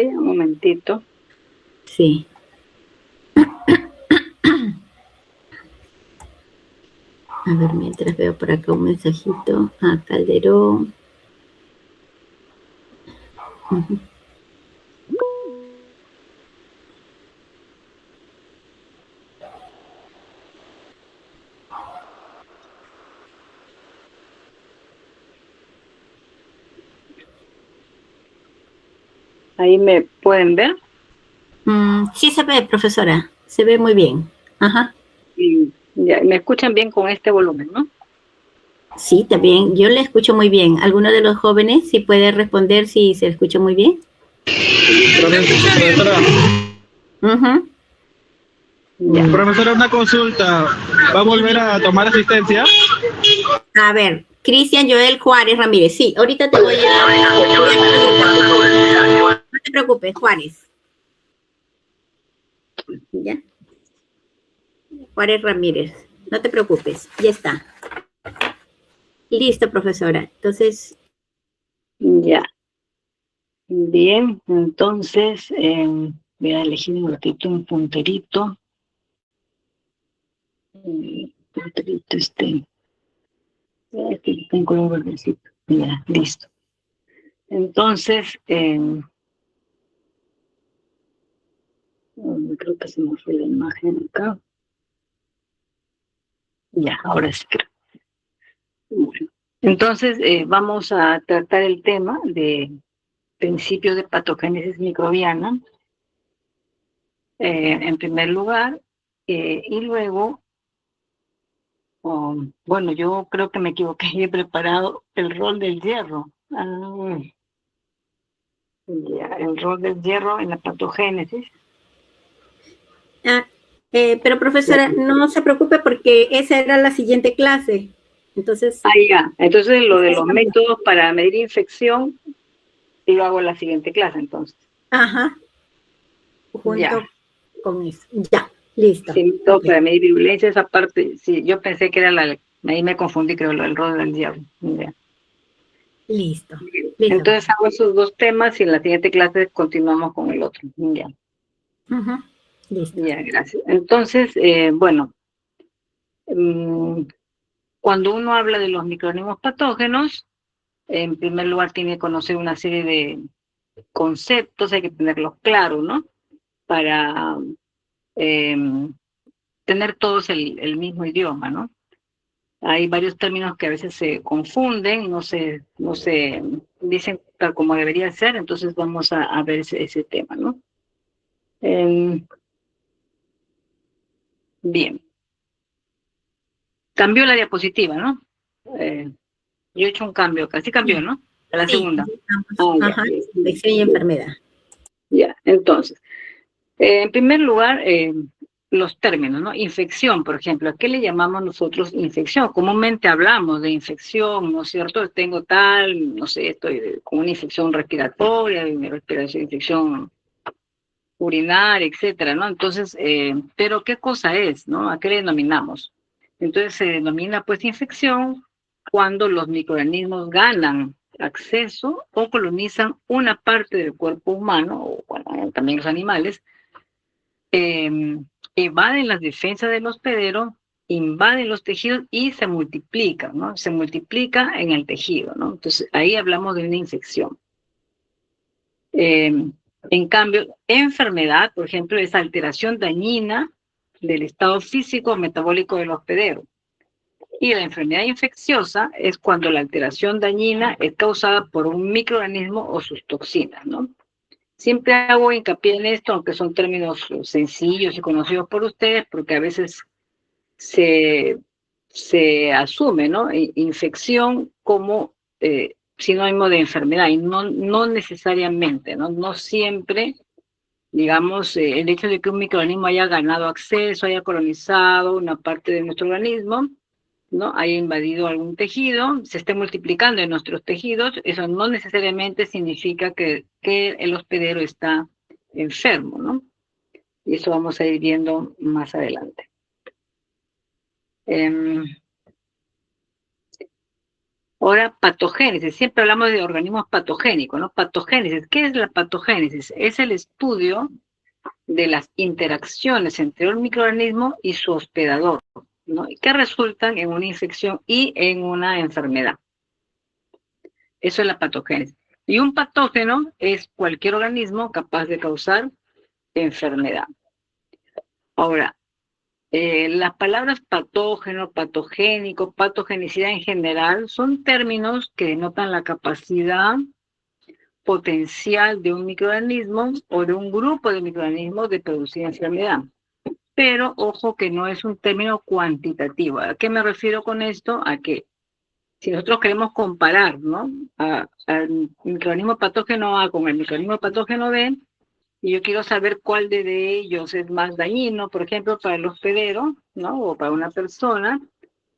Un momentito. Sí. A ver, mientras veo por acá un mensajito a Calderón. Uh-huh. ¿Ahí me pueden ver? Sí se ve, profesora. Se ve muy bien. Ajá. Y ya, me escuchan bien con este volumen, ¿no? Sí, también. Yo le escucho muy bien. ¿Alguno de los jóvenes sí puede responder si se escucha muy bien? Profesora, Uh-huh. profesora, una consulta. ¿Va a volver a tomar asistencia? A ver, Cristian Joel Juárez Ramírez. Sí, ahorita te voy a... No te preocupes, Juárez. ¿Ya? Juárez Ramírez. No te preocupes, ya está. Listo, profesora. Entonces... Ya. Bien, entonces voy a elegir un ratito un punterito. Punterito este está en color verdecito. Ya, listo. Entonces, creo que se me fue la imagen acá. Ya, ahora sí creo. Bueno, entonces vamos a tratar el tema de principios de patogénesis microbiana, en primer lugar, y luego, bueno, yo creo que me equivoqué y he preparado el rol del hierro. Ya, el rol del hierro en la patogénesis. Pero profesora, no se preocupe porque esa era la siguiente clase. Entonces... Ya. Entonces lo de los métodos para medir infección, lo hago en la siguiente clase, entonces. Ajá. Junto Ya. con eso. Ya, listo. Sí, métodos para medir virulencia, esa parte, sí, yo pensé que era ahí me confundí, creo, el rol del hierro. Ya. Listo. Entonces hago esos dos temas y en la siguiente clase continuamos con el otro. Ya. Uh-huh. Listo. Ya, gracias. Entonces, bueno, cuando uno habla de los microorganismos patógenos, en primer lugar tiene que conocer una serie de conceptos, hay que tenerlos claros, ¿no? Para tener todos el mismo idioma, ¿no? Hay varios términos que a veces se confunden, no se dicen tal como debería ser, entonces vamos a ver ese tema, ¿no? Bien. Cambió la diapositiva, ¿no? Yo he hecho un cambio, casi cambió, ¿no? A la segunda. Ajá, infección y enfermedad. Ya, entonces, en primer lugar, los términos, ¿no? Infección, por ejemplo, ¿a qué le llamamos nosotros infección? Comúnmente hablamos de infección, ¿no es cierto? Tengo tal, no sé, estoy con una infección respiratoria, mi respiración, infección urinaria, etcétera, ¿no? Entonces, pero ¿qué cosa es, no? ¿A qué le denominamos? Entonces se denomina pues infección cuando los microorganismos ganan acceso o colonizan una parte del cuerpo humano, o bueno, también los animales, evaden las defensas del hospedero, invaden los tejidos y se multiplican, ¿no? Se multiplica en el tejido, ¿no? Entonces ahí hablamos de una infección. En cambio, enfermedad, por ejemplo, es alteración dañina del estado físico o metabólico del hospedero. Y la enfermedad infecciosa es cuando la alteración dañina es causada por un microorganismo o sus toxinas, ¿no? Siempre hago hincapié en esto, aunque son términos sencillos y conocidos por ustedes, porque a veces se asume, ¿no? Infección como sinónimo de enfermedad, y no necesariamente, ¿no? No siempre, digamos, el hecho de que un microorganismo haya ganado acceso, haya colonizado una parte de nuestro organismo, ¿no? Haya invadido algún tejido, se esté multiplicando en nuestros tejidos, eso no necesariamente significa que el hospedero está enfermo, ¿no? Y eso vamos a ir viendo más adelante. Ahora, patogénesis. Siempre hablamos de organismos patogénicos, ¿no? Patogénesis. ¿Qué es la patogénesis? Es el estudio de las interacciones entre un microorganismo y su hospedador, ¿no? Que resultan en una infección y en una enfermedad. Eso es la patogénesis. Y un patógeno es cualquier organismo capaz de causar enfermedad. Ahora, las palabras patógeno, patogénico, patogenicidad en general son términos que denotan la capacidad potencial de un microorganismo o de un grupo de microorganismos de producir enfermedad. Pero ojo que no es un término cuantitativo. ¿A qué me refiero con esto? A que si nosotros queremos comparar, ¿no?, al microorganismo patógeno A con el microorganismo patógeno B, y yo quiero saber cuál de ellos es más dañino, por ejemplo, para el hospedero, ¿no?, o para una persona,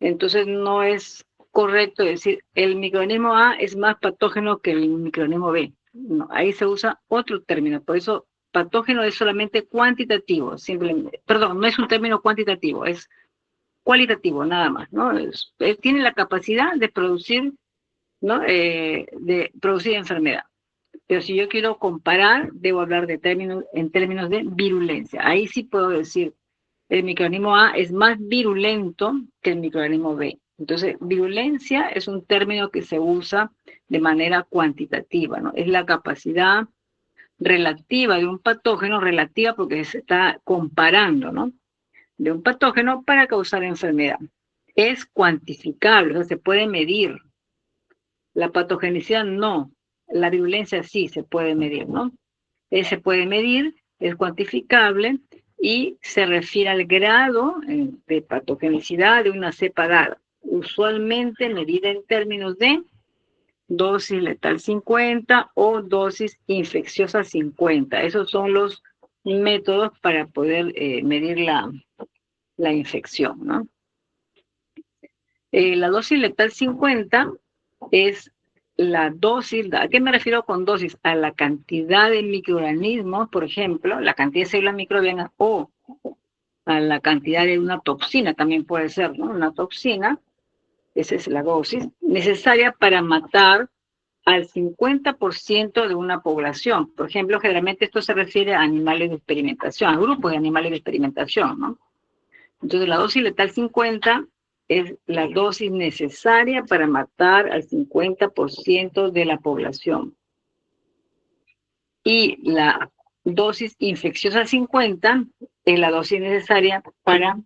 entonces no es correcto decir el microorganismo A es más patógeno que el microorganismo B. No, ahí se usa otro término, por eso patógeno es solamente cuantitativo, simplemente, perdón, no es un término cuantitativo, es cualitativo nada más, ¿no? Tiene la capacidad de producir, ¿no?, de producir enfermedad. Pero si yo quiero comparar, debo hablar de en términos de virulencia. Ahí sí puedo decir, el microorganismo A es más virulento que el microorganismo B. Entonces, virulencia es un término que se usa de manera cuantitativa, ¿no? Es la capacidad relativa de un patógeno, relativa porque se está comparando, ¿no?, de un patógeno para causar enfermedad. Es cuantificable, o sea, se puede medir. La patogenicidad no, la virulencia sí se puede medir, ¿no? Se puede medir, es cuantificable y se refiere al grado de patogenicidad de una cepa dada, usualmente medida en términos de dosis letal 50 o dosis infecciosa 50. Esos son los métodos para poder medir la infección, ¿no? La dosis letal 50 es la dosis, ¿a qué me refiero con dosis? A la cantidad de microorganismos, por ejemplo, la cantidad de células microbianas, o a la cantidad de una toxina, también puede ser, ¿no?, una toxina, esa es la dosis, necesaria para matar al 50% de una población. Por ejemplo, generalmente esto se refiere a animales de experimentación, a grupos de animales de experimentación, ¿no? Entonces, la dosis letal 50 es la dosis necesaria para matar al 50% de la población. Y la dosis infecciosa 50 es la dosis necesaria para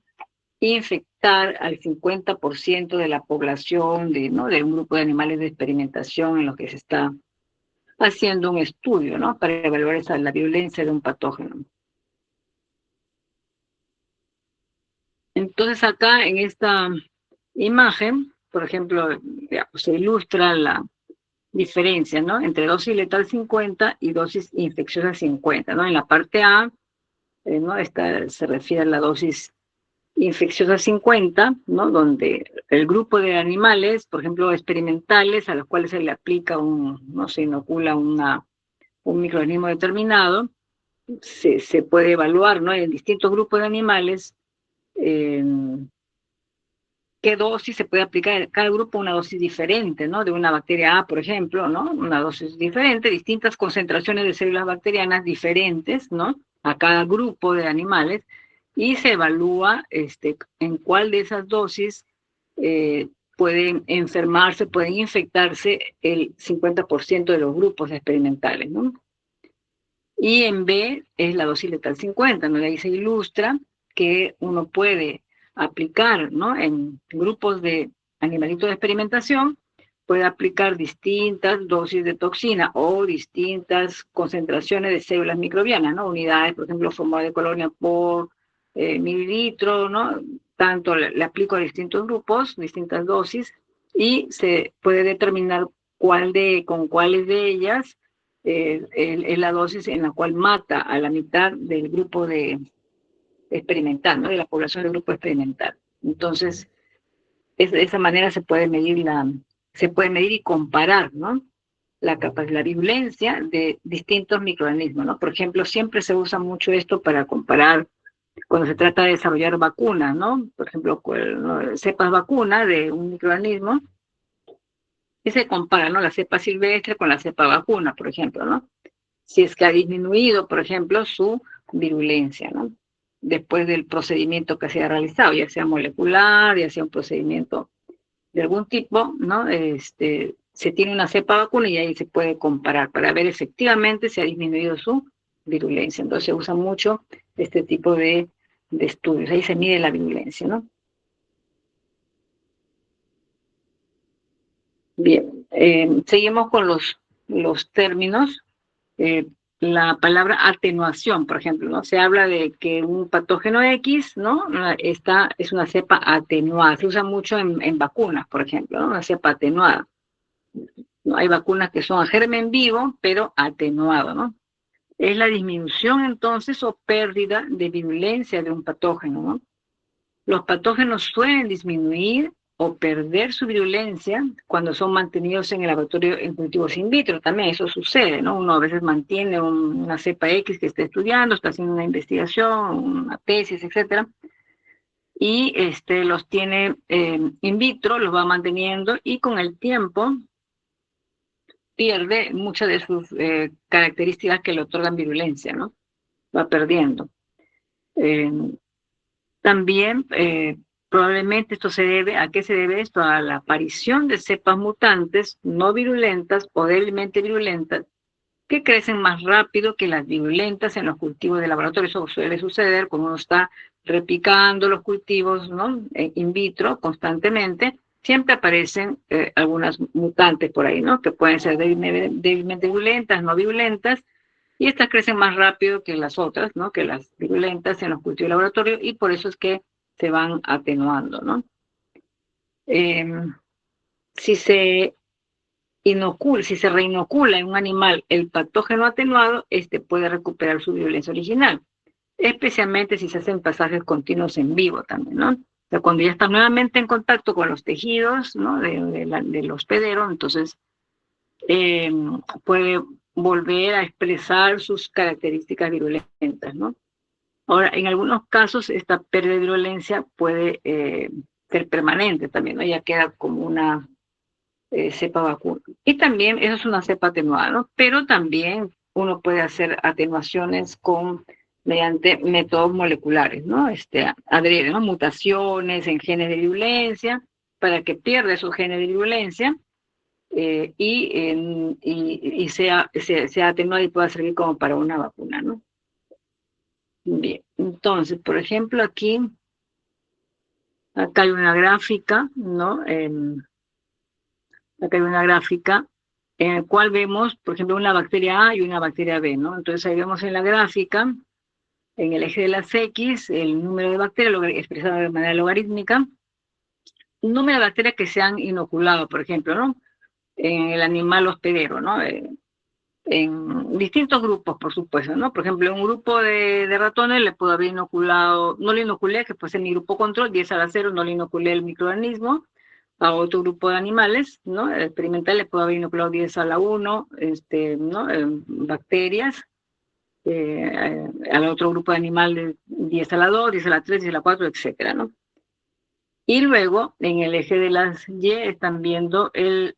infectar al 50% de la población ¿no?, de un grupo de animales de experimentación en los que se está haciendo un estudio, ¿no?, para evaluar la virulencia de un patógeno. Entonces acá en esta imagen, por ejemplo, se ilustra la diferencia, ¿no?, entre dosis letal 50 y dosis infecciosa 50, ¿no? En la parte A, ¿no?, se refiere a la dosis infecciosa 50, ¿no?, donde el grupo de animales, por ejemplo, experimentales, a los cuales se le aplica no se inocula un microorganismo determinado, se puede evaluar, ¿no?, en distintos grupos de animales, qué dosis se puede aplicar en cada grupo, una dosis diferente, ¿no?, de una bacteria A, por ejemplo, ¿no?, una dosis diferente, distintas concentraciones de células bacterianas diferentes, ¿no?, a cada grupo de animales, y se evalúa en cuál de esas dosis pueden enfermarse, pueden infectarse el 50% de los grupos experimentales, ¿no? Y en B es la dosis letal 50, ¿no? Ahí se ilustra que uno puede aplicar, ¿no?, en grupos de animalitos de experimentación, puede aplicar distintas dosis de toxina o distintas concentraciones de células microbianas, ¿no?, unidades, por ejemplo, forma de colonia por mililitro, ¿no? Tanto le aplico a distintos grupos, distintas dosis, y se puede determinar con cuáles de ellas es la dosis en la cual mata a la mitad del grupo de experimental, ¿no?, de la población del grupo experimental. Entonces, de esa manera se puede medir y comparar, ¿no?, la virulencia de distintos microorganismos, ¿no? Por ejemplo, siempre se usa mucho esto para comparar cuando se trata de desarrollar vacunas, ¿no? Por ejemplo, ¿no?, cepas vacuna de un microorganismo, Y se compara, ¿no? La cepa silvestre con la cepa vacuna, por ejemplo, ¿no? Si es que ha disminuido, por ejemplo, su virulencia, ¿no? Después del procedimiento que se ha realizado, ya sea molecular, ya sea un procedimiento de algún tipo, ¿no? Se tiene una cepa vacuna y ahí se puede comparar para ver efectivamente si ha disminuido su virulencia. Entonces se usa mucho este tipo de estudios. Ahí se mide la virulencia, ¿no? Bien, seguimos con los términos. Eh, la palabra atenuación, por ejemplo, ¿no? Se habla de que un patógeno X, ¿no? Esta es una cepa atenuada. Se usa mucho en vacunas, por ejemplo, ¿no? Una cepa atenuada. ¿No? Hay vacunas que son a germen vivo, pero atenuado, ¿no? Es la disminución entonces o pérdida de virulencia de un patógeno, ¿no? Los patógenos suelen disminuir o perder su virulencia cuando son mantenidos en el laboratorio en cultivos in vitro. También eso sucede, ¿no? Uno a veces mantiene una cepa X que está estudiando, está haciendo una investigación, una tesis, etcétera, y los tiene in vitro, los va manteniendo y con el tiempo pierde muchas de sus características que le otorgan virulencia, ¿no? Va perdiendo. Eh, También probablemente esto se debe, ¿a qué se debe esto? A la aparición de cepas mutantes no virulentas o débilmente virulentas que crecen más rápido que las virulentas en los cultivos de laboratorio. Eso suele suceder cuando uno está replicando los cultivos, ¿no? In vitro constantemente. Siempre aparecen algunas mutantes por ahí, ¿no? Que pueden ser débilmente virulentas, no virulentas, y estas crecen más rápido que las otras, ¿no? Que las virulentas en los cultivos de laboratorio, y por eso es que se van atenuando, ¿no? Eh, si se si se reinocula en un animal el patógeno atenuado, este puede recuperar su virulencia original, especialmente si se hacen pasajes continuos en vivo también, ¿no? O sea, cuando ya está nuevamente en contacto con los tejidos, ¿no? Del hospedero, entonces eh, puede volver a expresar sus características virulentas, ¿no? Ahora, en algunos casos, esta pérdida de virulencia puede ser permanente también, ¿no? Ya queda como una cepa vacuna. Y también, eso es una cepa atenuada, ¿no? Pero también uno puede hacer atenuaciones mediante métodos moleculares, ¿no? Adrede, ¿no? Mutaciones en genes de virulencia para que pierda esos genes de virulencia y sea atenuada y pueda servir como para una vacuna, ¿no? Bien, entonces, por ejemplo, acá hay una gráfica, ¿no? Acá hay una gráfica en la cual vemos, por ejemplo, una bacteria A y una bacteria B, ¿no? Entonces ahí vemos en la gráfica, en el eje de las X, el número de bacterias expresado de manera logarítmica, un número de bacterias que se han inoculado, por ejemplo, ¿no? En el animal hospedero, ¿no? En distintos grupos, por supuesto, ¿no? Por ejemplo, en un grupo de ratones le puedo haber inoculado, no le inoculé, que puede ser mi grupo control, 10 a la 0, no le inoculé el microorganismo. A otro grupo de animales, ¿no? Experimental le puedo haber inoculado 10 a la 1, ¿no? Bacterias. Al otro grupo de animales 10 a la 2, 10 a la 3, 10 a la 4, etcétera, ¿no? Y luego, en el eje de las Y, están viendo el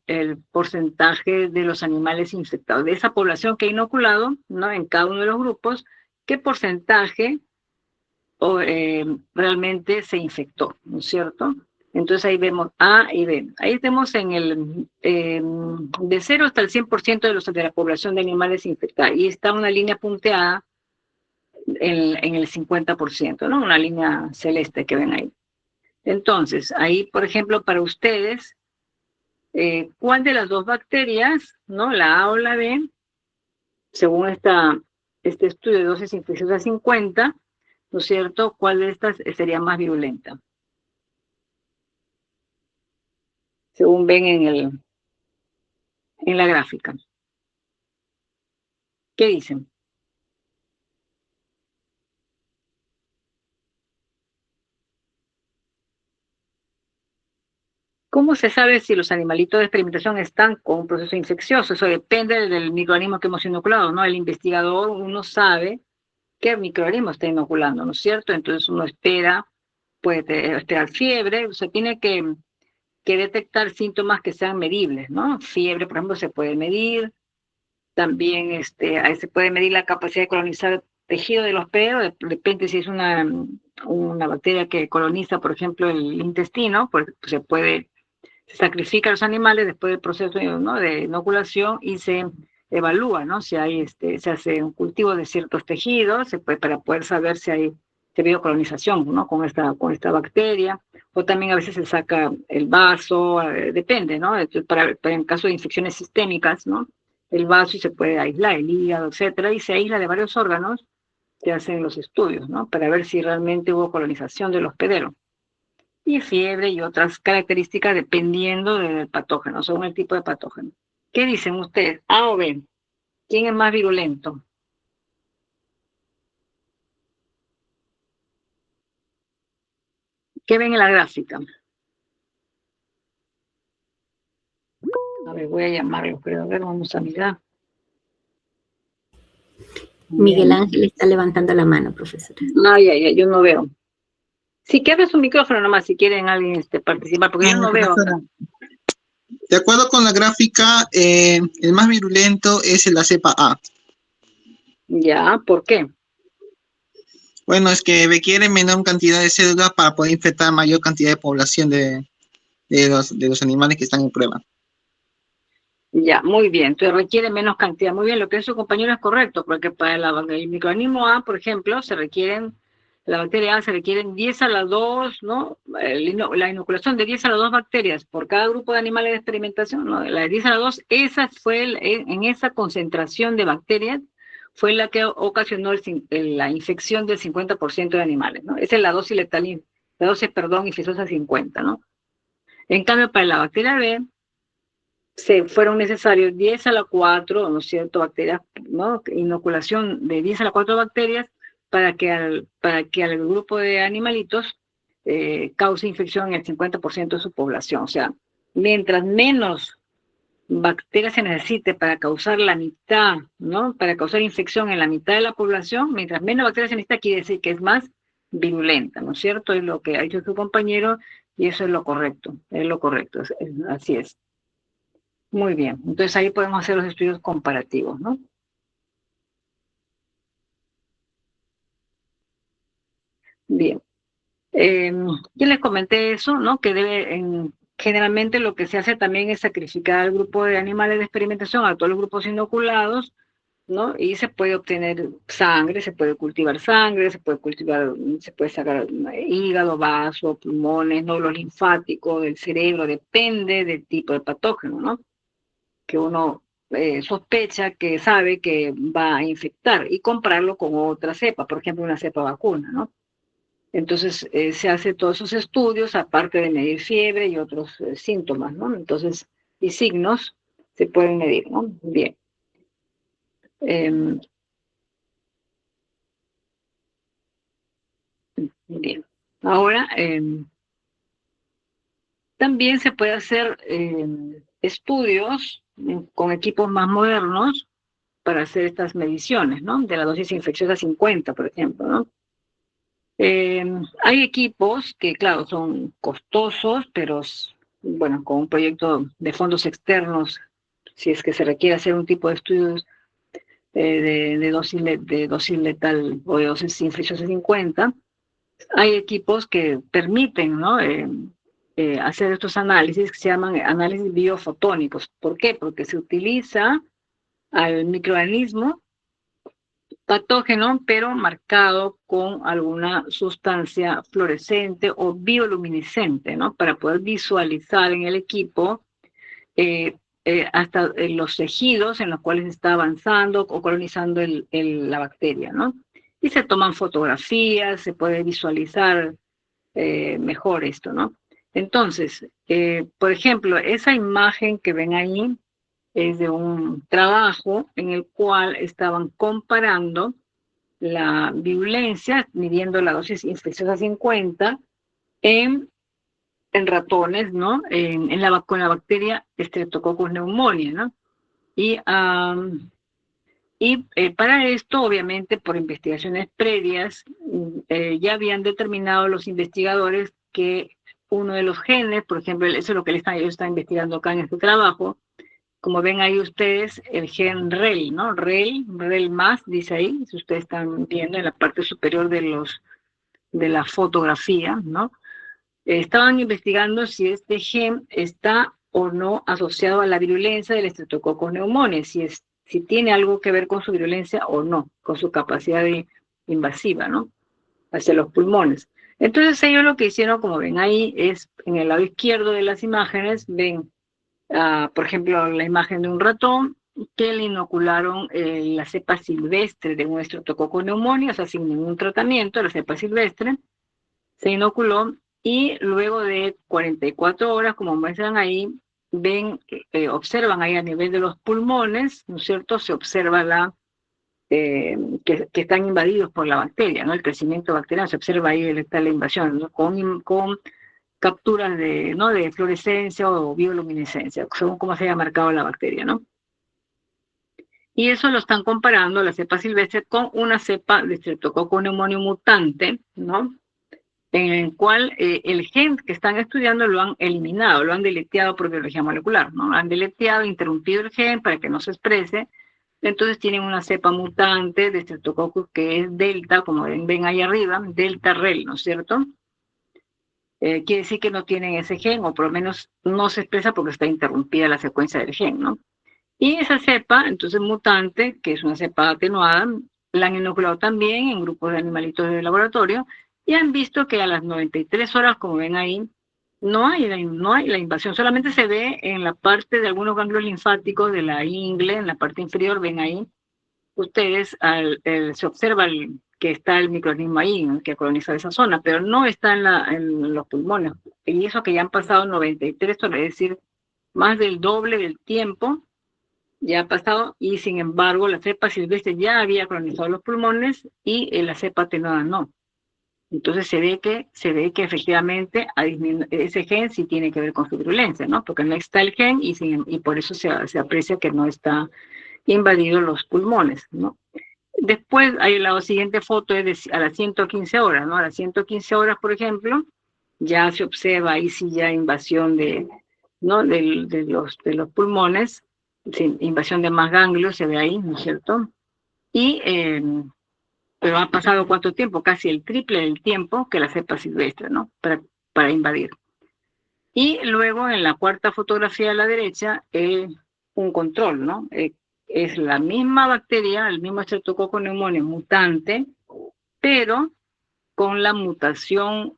porcentaje de los animales infectados. De esa población que ha inoculado, ¿no? En cada uno de los grupos, ¿qué porcentaje realmente se infectó? ¿No es cierto? Entonces ahí vemos A y B. Ahí tenemos de 0 hasta el 100% de la población de animales infectados. Y está una línea punteada en el 50%, ¿no? Una línea celeste que ven ahí. Entonces, ahí, por ejemplo, para ustedes, ¿cuál de las dos bacterias, ¿no? La A o la B, según este estudio de dosis infecciosas 50, ¿no es cierto? ¿Cuál de estas sería más virulenta? Según ven en la gráfica. ¿Qué dicen? ¿Cómo se sabe si los animalitos de experimentación están con un proceso infeccioso? Eso depende del microorganismo que hemos inoculado, ¿no? El investigador, uno sabe qué microorganismo está inoculando, ¿no es cierto? Entonces uno espera, puede esperar fiebre, se tiene que que detectar síntomas que sean medibles, ¿no? Fiebre, por ejemplo, se puede medir. También ahí se puede medir la capacidad de colonizar tejido del hospedero, de repente si es una bacteria que coloniza, por ejemplo, el intestino, pues se sacrifica a los animales después del proceso, ¿no?, de inoculación y se evalúa, ¿no?, si hay, se hace un cultivo de ciertos tejidos, para poder saber si hay biocolonización, ¿no?, con esta bacteria, o también a veces se saca el vaso, depende, ¿no?, en caso de infecciones sistémicas, ¿no?, el vaso y se puede aislar el hígado, etcétera, y se aísla de varios órganos, se hacen los estudios, ¿no?, para ver si realmente hubo colonización del hospedero. Y fiebre y otras características dependiendo del patógeno, según el tipo de patógeno. ¿Qué dicen ustedes? ¿A o B? ¿Quién es más virulento? ¿Qué ven en la gráfica? A ver, voy a llamarlo, pero a ver, vamos a mirar. Miguel Ángel está levantando la mano, profesora. Ay, yo no veo. Si quieres su micrófono nomás, si quieren alguien participar, porque yo no veo acá. De acuerdo con la gráfica, el más virulento es la cepa A. Ya, ¿por qué? Bueno, es que requiere menor cantidad de células para poder infectar mayor cantidad de población de los animales que están en prueba. Ya, muy bien. Entonces requiere menos cantidad. Muy bien, lo que dice su compañero es correcto, porque para el microorganismo A, por ejemplo, la bacteria A se requieren 10 a la 2, ¿no? La inoculación de 10 a la 2 bacterias por cada grupo de animales de experimentación, ¿no? La de 10 a la 2, en esa concentración de bacterias, fue la que ocasionó la infección del 50% de animales, ¿no? Esa es la dosis letal, la dosis, perdón, infecciosa 50, ¿no? En cambio, para la bacteria B, fueron necesarios 10 a la 4, ¿no es cierto?, bacterias, ¿no?, inoculación de 10 a la 4 bacterias para que al grupo de animalitos cause infección en el 50% de su población. O sea, mientras menos bacterias se necesite para causar la mitad, ¿no?, para causar infección en la mitad de la población, mientras menos bacterias se necesita, quiere decir que es más virulenta, ¿no es cierto? Es lo que ha dicho su compañero y eso es lo correcto, así es. Muy bien, entonces ahí podemos hacer los estudios comparativos, ¿no? Bien. Ya les comenté eso, ¿no? Que generalmente lo que se hace también es sacrificar al grupo de animales de experimentación, a todos los grupos inoculados, ¿no? Y se puede obtener sangre, se puede cultivar sangre, se puede sacar hígado, vaso, pulmones, nódulos linfáticos, del cerebro, depende del tipo de patógeno, ¿no?, que uno sospecha, que sabe que va a infectar, y compararlo con otra cepa, por ejemplo, una cepa vacuna, ¿no? Entonces, se hace todos esos estudios, aparte de medir fiebre y otros síntomas, ¿no? Entonces, y signos se pueden medir, ¿no? Bien. Bien. Ahora, también se puede hacer estudios con equipos más modernos para hacer estas mediciones, ¿no? De la dosis infecciosa 50, por ejemplo, ¿no? Hay equipos que, claro, son costosos, pero, bueno, con un proyecto de fondos externos, si es que se requiere hacer un tipo de estudios de dosis letal o de dosis infecciosa 50, hay equipos que permiten, ¿no?, hacer estos análisis que se llaman análisis biofotónicos. ¿Por qué? Porque se utiliza al microorganismo patógeno, pero marcado con alguna sustancia fluorescente o bioluminiscente, ¿no?, para poder visualizar en el equipo hasta los tejidos en los cuales está avanzando o colonizando la bacteria, ¿no? Y se toman fotografías, se puede visualizar mejor esto, ¿no? Entonces, por ejemplo, esa imagen que ven ahí es de un trabajo en el cual estaban comparando la virulencia, midiendo la dosis infecciosa 50 en ratones, ¿no? Con la bacteria Streptococcus pneumoniae, ¿no? Y para esto, obviamente, por investigaciones previas, ya habían determinado los investigadores que uno de los genes, por ejemplo, eso es lo que ellos están investigando acá en este trabajo. Como ven ahí ustedes, el gen REL, ¿no? REL más, dice ahí, si ustedes están viendo en la parte superior de la fotografía, ¿no? Estaban investigando si este gen está o no asociado a la virulencia del Streptococcus pneumoniae, si tiene algo que ver con su virulencia o no, con su capacidad invasiva, ¿no? Hacia los pulmones. Entonces ellos lo que hicieron, como ven ahí, es en el lado izquierdo de las imágenes, ven, por ejemplo, la imagen de un ratón que le inocularon la cepa silvestre de un Streptococcus pneumoniae, o sea, sin ningún tratamiento, la cepa silvestre, se inoculó y luego de 44 horas, como muestran ahí, ven, observan ahí a nivel de los pulmones, ¿no es cierto? Se observa que están invadidos por la bacteria, ¿no? El crecimiento bacteriano, se observa ahí está la invasión, ¿no? Con capturas ¿no? de fluorescencia o bioluminescencia, según cómo se haya marcado la bacteria, ¿no? Y eso lo están comparando, la cepa silvestre, con una cepa de Streptococcus pneumoniae mutante, ¿no? En el cual el gen que están estudiando lo han eliminado, lo han deleteado por biología molecular, ¿no? Han deleteado, interrumpido el gen para que no se exprese. Entonces tienen una cepa mutante de Streptococcus que es delta, como ven ahí arriba, delta REL, ¿no es cierto? Quiere decir que no tienen ese gen, o por lo menos no se expresa porque está interrumpida la secuencia del gen, ¿no? Y esa cepa, entonces mutante, que es una cepa atenuada, la han inoculado también en grupos de animalitos de laboratorio y han visto que a las 93 horas, como ven ahí, no hay la invasión, solamente se ve en la parte de algunos ganglios linfáticos de la ingle, en la parte inferior, ven ahí, ustedes, se observa que está el microorganismo ahí, ¿no? Que coloniza esa zona, pero no está en los pulmones. Y eso que ya han pasado 93 horas, es decir, más del doble del tiempo ya ha pasado, y sin embargo la cepa silvestre ya había colonizado los pulmones y la cepa atenuada no. Entonces se ve que efectivamente ese gen sí tiene que ver con su virulencia, ¿no? Porque no está el gen y por eso se aprecia que no está invadido los pulmones, ¿no? Después hay la siguiente foto es a las 115 horas, ¿no? A las 115 horas, por ejemplo, ya se observa ahí sí ya invasión ¿no? de los pulmones, sí, invasión de más ganglios, se ve ahí, ¿no es cierto? Y, pero ha pasado ¿cuánto tiempo? Casi el triple del tiempo que la cepa silvestre, ¿no? Para invadir. Y luego en la cuarta fotografía a la derecha, un control, ¿no? Es la misma bacteria, el mismo Streptococcus pneumoniae mutante, pero con la mutación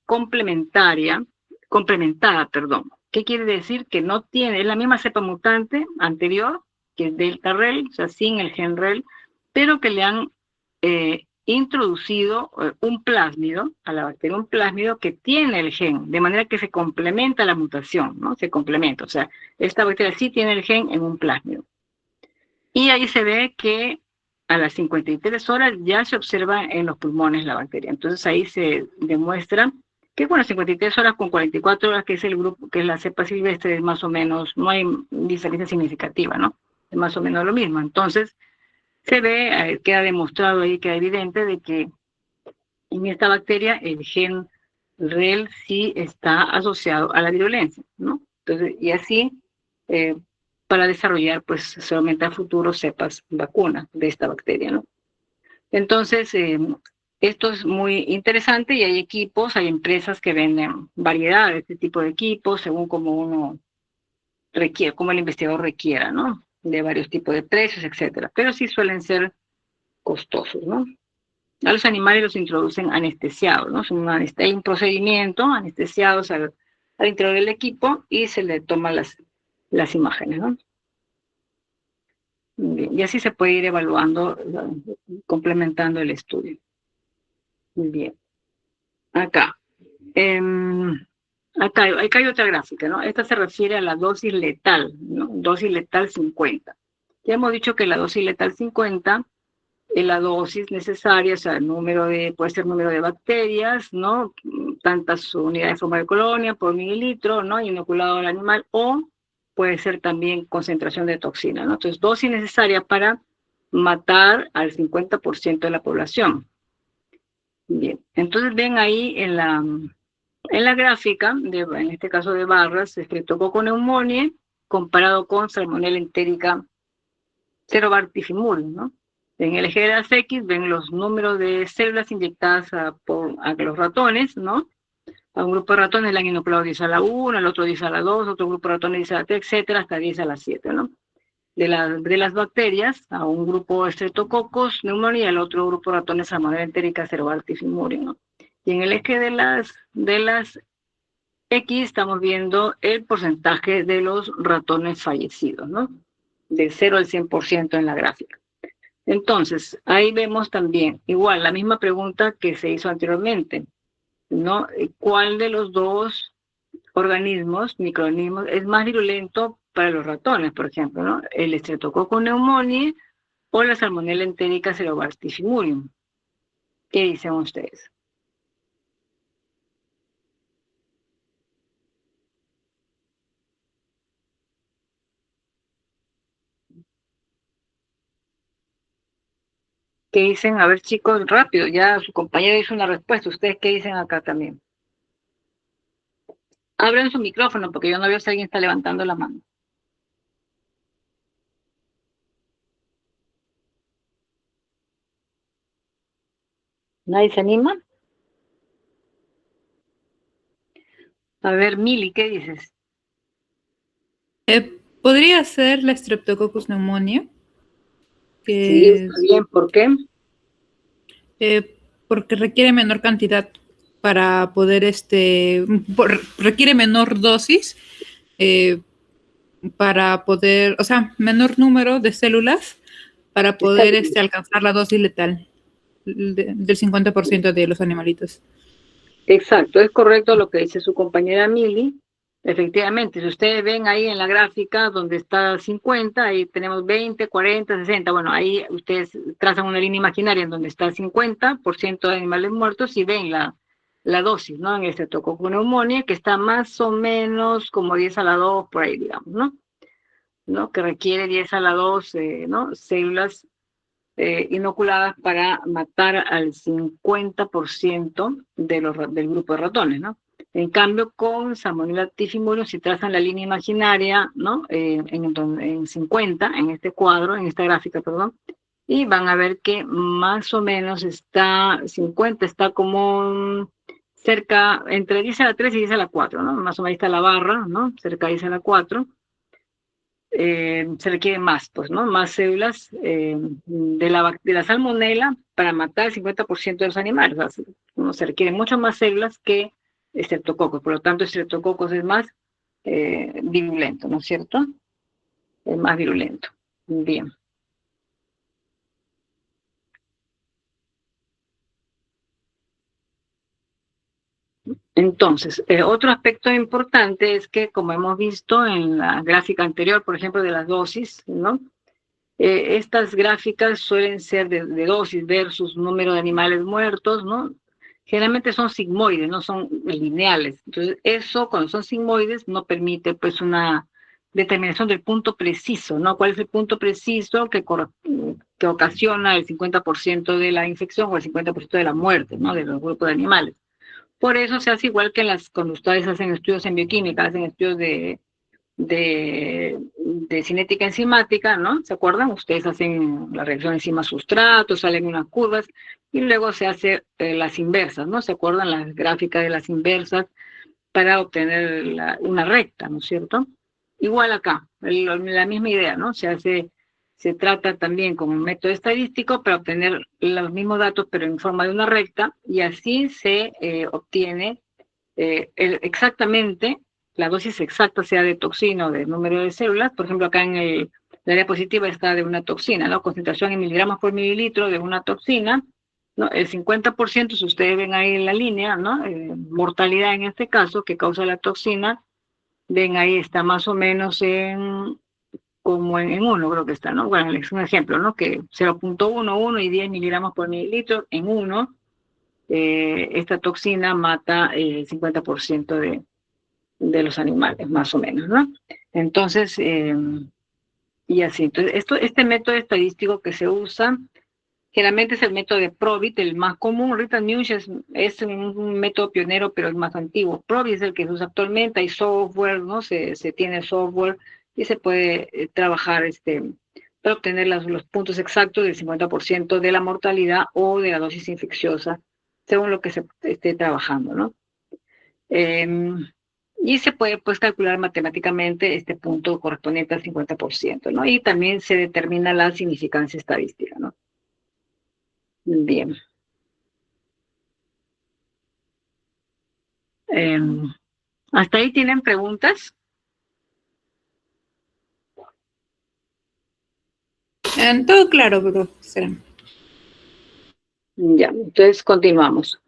complementada, perdón. ¿Qué quiere decir? Que no tiene, es la misma cepa mutante anterior, que es delta REL, o sea, sin el gen REL, pero que le han introducido un plásmido a la bacteria, un plásmido que tiene el gen, de manera que se complementa la mutación, ¿no? Se complementa, o sea, esta bacteria sí tiene el gen en un plásmido. Y ahí se ve que a las 53 horas ya se observa en los pulmones la bacteria. Entonces ahí se demuestra que, bueno, 53 horas con 44 horas, que es el grupo, que es la cepa silvestre, es más o menos, no hay diferencia significativa, ¿no? Es más o menos lo mismo. Entonces se ve, queda demostrado ahí, queda evidente de que en esta bacteria el gen REL sí está asociado a la virulencia, ¿no? Entonces, y así, para desarrollar, pues, solamente a futuro cepas vacunas de esta bacteria, ¿no? Entonces, esto es muy interesante y hay equipos, hay empresas que venden variedad de este tipo de equipos según como uno requiere, como el investigador requiera, ¿no? De varios tipos de precios, etcétera. Pero sí suelen ser costosos, ¿no? A los animales los introducen anestesiados, ¿no? Hay un procedimiento, anestesiados al interior del equipo y se le toman las imágenes, ¿no? Bien, y así se puede ir evaluando, complementando el estudio. Muy bien. Acá. Acá hay otra gráfica, ¿no? Esta se refiere a la dosis letal, ¿no? Dosis letal 50. Ya hemos dicho que la dosis letal 50 es la dosis necesaria, o sea, puede ser número de bacterias, ¿no? Tantas unidades de forma de colonia por mililitro, ¿no? Inoculado al animal, o puede ser también concentración de toxina, ¿no? Entonces, dosis necesaria para matar al 50% de la población. Bien, entonces ven ahí En la gráfica, en este caso de barras, Streptococcus pneumoniae comparado con Salmonella entérica Cerobactifimurium, ¿no? En el eje de las X ven los números de células inyectadas a los ratones, ¿no? A un grupo de ratones le han inoculado 10 a la 1, al otro 10 a la 2, otro grupo de ratones 10 a la 3, etcétera, hasta 10 a la 7, ¿no? De las bacterias, a un grupo Streptococcus pneumoniae y al otro grupo de ratones Salmonella entérica Cerobactifimurium, ¿no? Y en el eje de las X estamos viendo el porcentaje de los ratones fallecidos, ¿no? De 0 al 100% en la gráfica. Entonces, ahí vemos también, igual, la misma pregunta que se hizo anteriormente, ¿no? ¿Cuál de los dos organismos, microorganismos, es más virulento para los ratones, por ejemplo, ¿no? El Streptococcus pneumoniae o la Salmonella entérica Cerobactifimurium. ¿Qué dicen ustedes? ¿Qué dicen? A ver, chicos, rápido, ya su compañero hizo una respuesta. ¿Ustedes qué dicen acá también? Abran su micrófono porque yo no veo si alguien está levantando la mano. ¿Nadie se anima? A ver, Mili, ¿qué dices? Podría ser la Streptococcus pneumoniae, Sí, está bien. ¿Por qué? Porque requiere menor cantidad para poder, requiere menor dosis para poder, o sea, menor número de células para poder alcanzar la dosis letal del 50% de los animalitos. Exacto, es correcto lo que dice su compañera Mili. Efectivamente, si ustedes ven ahí en la gráfica donde está 50, ahí tenemos 20, 40, 60. Bueno, ahí ustedes trazan una línea imaginaria en donde está el 50% de animales muertos y ven la dosis, ¿no? En este Streptococcus pneumoniae, que está más o menos como 10 a la 2, por ahí, digamos, ¿no? Que requiere 10 a la 2, ¿no? Células inoculadas para matar al 50% del grupo de ratones, ¿no? En cambio, con Salmonella typhimurium, si trazan la línea imaginaria, ¿no? En 50, en este cuadro, en esta gráfica, perdón, y van a ver que más o menos 50 está como cerca, entre 10 a la 3 y 10 a la 4, ¿no? Más o menos está la barra, ¿no? Cerca de 10 a la 4. Se requieren más, pues, ¿no? Más células de la salmonela para matar el 50% de los animales. O sea, ¿no? Se requieren muchas más células que estreptococos. Por lo tanto, estreptococos es más virulento, ¿no es cierto? Es más virulento. Bien. Entonces, otro aspecto importante es que, como hemos visto en la gráfica anterior, por ejemplo, de las dosis, ¿no? Estas gráficas suelen ser de dosis versus número de animales muertos, ¿no? Generalmente son sigmoides, no son lineales. Entonces, eso, cuando son sigmoides, no permite, pues, una determinación del punto preciso, ¿no? ¿Cuál es el punto preciso que ocasiona el 50% de la infección o el 50% de la muerte, ¿no? De los grupos de animales. Por eso se hace igual que cuando ustedes hacen estudios en bioquímica, hacen estudios de cinética enzimática, ¿no? ¿Se acuerdan? Ustedes hacen la reacción enzima-sustrato, salen unas curvas y luego se hace las inversas, ¿no? ¿Se acuerdan las gráficas de las inversas para obtener una recta, ¿no es cierto? Igual acá, la misma idea, ¿no? Se trata también como un método estadístico para obtener los mismos datos pero en forma de una recta y así se obtiene exactamente la dosis exacta, sea de toxina o de número de células. Por ejemplo, acá en la diapositiva está de una toxina, ¿no? Concentración en miligramos por mililitro de una toxina, ¿no? El 50%, si ustedes ven ahí en la línea, ¿no? Mortalidad en este caso, que causa la toxina, ven ahí está más o menos como en 1, creo que está, ¿no? Bueno, es un ejemplo, ¿no? Que 0.11 y 10 miligramos por mililitro en 1, esta toxina mata el 50% de los animales, más o menos, ¿no? Entonces, y así. Entonces, este método estadístico que se usa Generalmente es el método de Probit, el más común. Rita Mush es un método pionero, pero es más antiguo. Probit es el que se usa actualmente. Hay software, ¿no? Se tiene software y se puede trabajar para obtener los puntos exactos del 50% de la mortalidad o de la dosis infecciosa, según lo que se esté trabajando, ¿no? Y se puede pues calcular matemáticamente este punto correspondiente al 50%, ¿no? Y también se determina la significancia estadística, ¿no? Bien. ¿Hasta ahí tienen preguntas? Todo claro, profesora. Ya, entonces continuamos.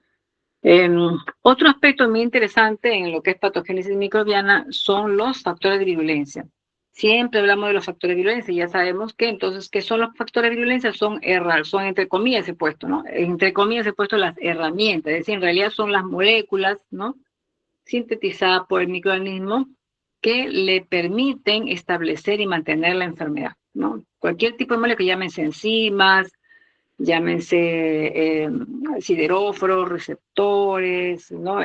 Otro aspecto muy interesante en lo que es patogénesis microbiana son los factores de virulencia. Siempre hablamos de los factores de virulencia y ya sabemos que entonces, ¿qué son los factores de virulencia? Son entre comillas he puesto, ¿no? Entre comillas he puesto las herramientas, es decir, en realidad son las moléculas, ¿no? Sintetizadas por el microorganismo que le permiten establecer y mantener la enfermedad, ¿no? Cualquier tipo de molécula, llámense enzimas, llámense sideróforos, receptores, ¿no?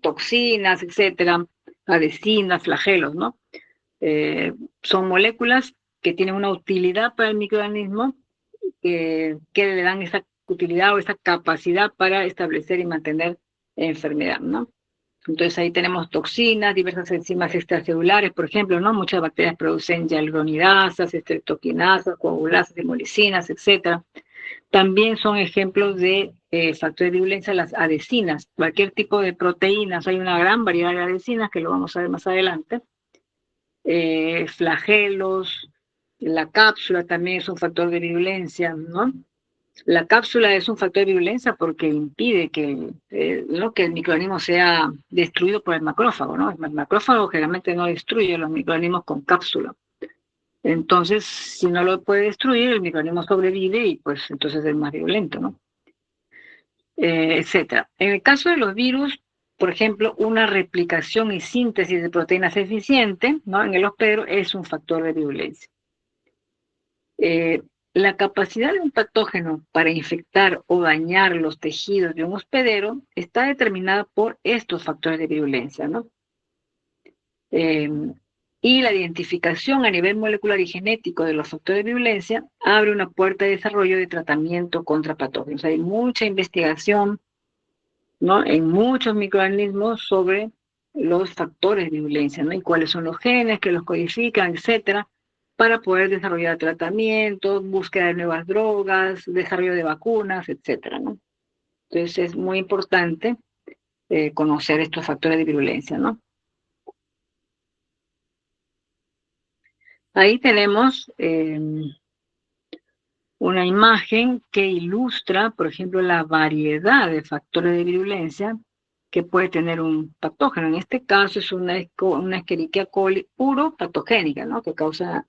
Toxinas, etcétera, adhesinas, flagelos, ¿no? Son moléculas que tienen una utilidad para el microorganismo que le dan esa utilidad o esa capacidad para establecer y mantener enfermedad, ¿no? Entonces ahí tenemos toxinas, diversas enzimas extracelulares, por ejemplo, ¿no? Muchas bacterias producen hialuronidasas, estreptoquinasas, coagulasas, hemolicinas, etcétera. También son ejemplos de factores de virulencia las adhesinas, cualquier tipo de proteínas, hay una gran variedad de adhesinas que lo vamos a ver más adelante. Flagelos, la cápsula también es un factor de virulencia, ¿no? La cápsula es un factor de virulencia porque impide ¿no? que el microorganismo sea destruido por el macrófago, ¿no? El macrófago generalmente no destruye los microorganismos con cápsula. Entonces, si no lo puede destruir, el microorganismo sobrevive y pues entonces es más violento, ¿no? Etcétera. En el caso de los virus, por ejemplo, una replicación y síntesis de proteínas eficiente, ¿no? En el hospedero es un factor de virulencia. La capacidad de un patógeno para infectar o dañar los tejidos de un hospedero está determinada por estos factores de virulencia, ¿no? Y la identificación a nivel molecular y genético de los factores de virulencia abre una puerta de desarrollo de tratamiento contra patógenos. Hay mucha investigación, ¿no? En muchos microorganismos sobre los factores de virulencia, ¿no? Y cuáles son los genes que los codifican, etcétera, para poder desarrollar tratamientos, búsqueda de nuevas drogas, desarrollo de vacunas, etcétera, ¿no? Entonces es muy importante conocer estos factores de virulencia, ¿no? Ahí tenemos una imagen que ilustra, por ejemplo, la variedad de factores de virulencia que puede tener un patógeno. En este caso es una Escherichia coli uropatogénica, ¿no? Que causa